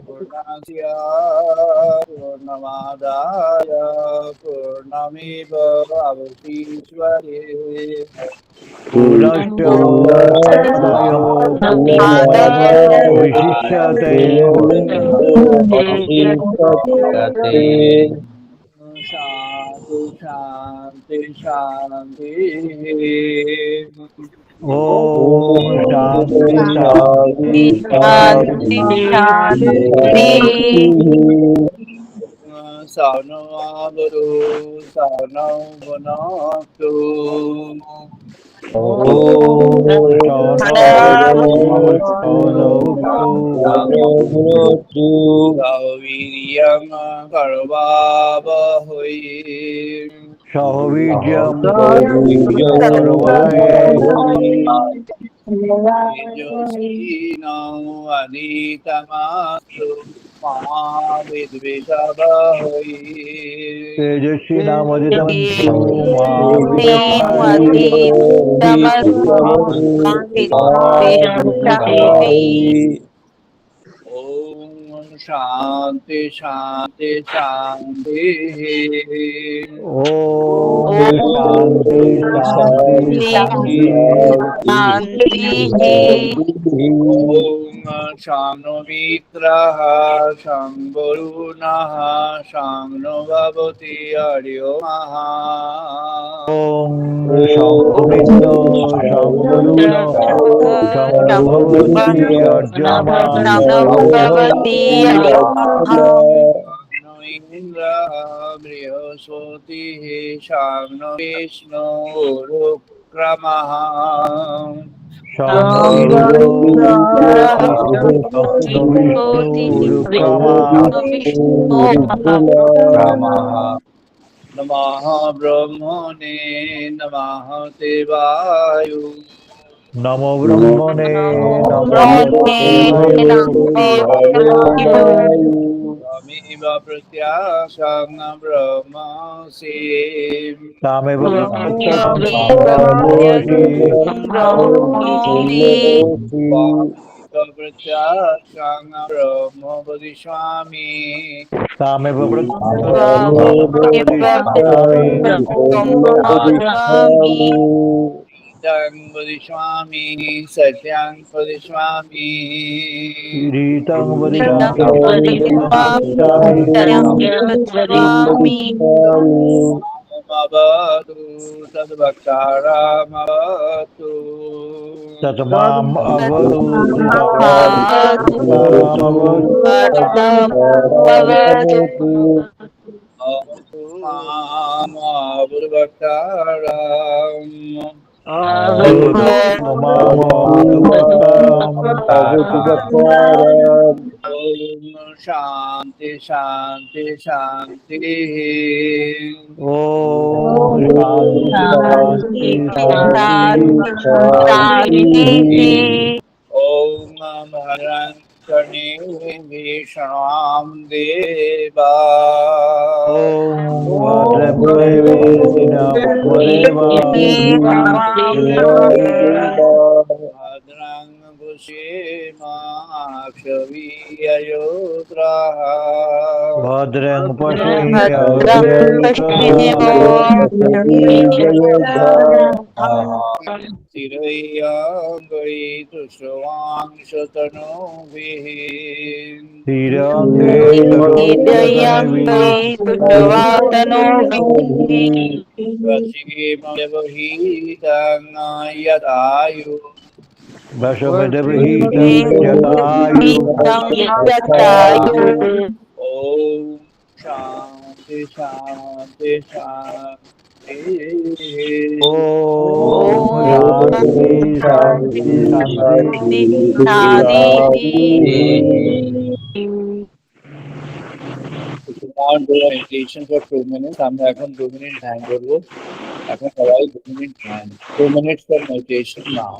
Purnasya Purnamadaya Purnamiva Avasishware Purnasya Purnamadayo Purnameva Purnamadayo Vishishyate Purnameva Vashishyate Shanti Shanti Shanti Om Shanti Om Shanti Shanti Shanti Shanti Shanti Sano Avadu Sano Vanatu Om Shanavadu Shanavuktu Saviriyam Karvavahoy Shahavidyam Karavai Tejasvino Anitamastu Mahavidvishabhahoy Tejasvinamaditantu Mati Mahavidvishai Tamas Om Shanti Shanti Shanti Om Om Shanti Shanti Shanti Shanti Om Shano Mitraha Shambharunaha Shano Bhavati Aryo Maha Om Shambhumitra Shambharuna Shambhavati Arjama Bhavati Shano Indra Brihaspati Shano Vishnu Rukramaha Shano Indro Brihaspati Shano Vishnu Rukrama Ramaha Namaha Brahmane Namaha Devayu Namo Brahmane Namo Devayo Namo Tamiva Pratyasham Brahmasi Tameva Pratyaksham Brahmosi Brahmasi Tamiva Pratyasham Brahma Vadishami Tameva Pratyaksham Brahmo Brahmasi Satyang Vadishami Satyang Vadishami Iritam Satyam Vadishami Iritam Vadishami Vadishami Mabadu Tadvaktara Mabatu Tatamam Avadu Bhavatu Tadvataram Avadu Vartam Bhavatu Mabudvaktaram Avadu Tamam Avadu Bhaktaram Om Shanti Shanti Shanti Om Om Shanti Shanti Shanti Shanti Shanti Shanti Om भद्रङ्कणे भीषणां देवा ॐ भद्रं भद्रं पुष्येमाक्षवीययोत्राः भद्रं भद्रं पश्येमो स्थिरैयाङ्गैतुष्टवांशतनूभिः श्रीरङ्गे हृदयङ्गै दुष्टवातनोभिः वशीमयवहीताङ्गायतायु वशपदविहितं यतायु यतायुः ॐ शान्ति शान्ति शान्तिः ॐ शान्ति ॐ शान्ति शान्ति If you want to do a meditation for 2 minutes, আমরা এখন 2 minute ধ্যান করবো এখন সবাই 2 মিনিট ধ্যান 2 minutes for meditation now.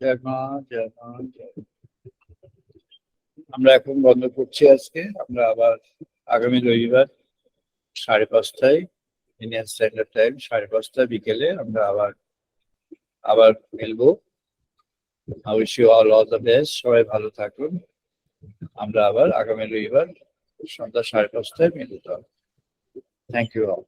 জয় মা জয় মা জয় মা। আমরা এখন বন্ধ করছি আজকে আমরা আবার আগামী রবিবার 5:30 ইন্ডিয়ান স্ট্যান্ডার্ড টাইম 5:30 বিকেলে আমরা আবার আবার মিলবো। I wish you all the best. সবাই ভালো থাকুন। আমরা আবার আগামী রবিবার সন্ধ্যা 5:30 মিলিত হব। Thank you all.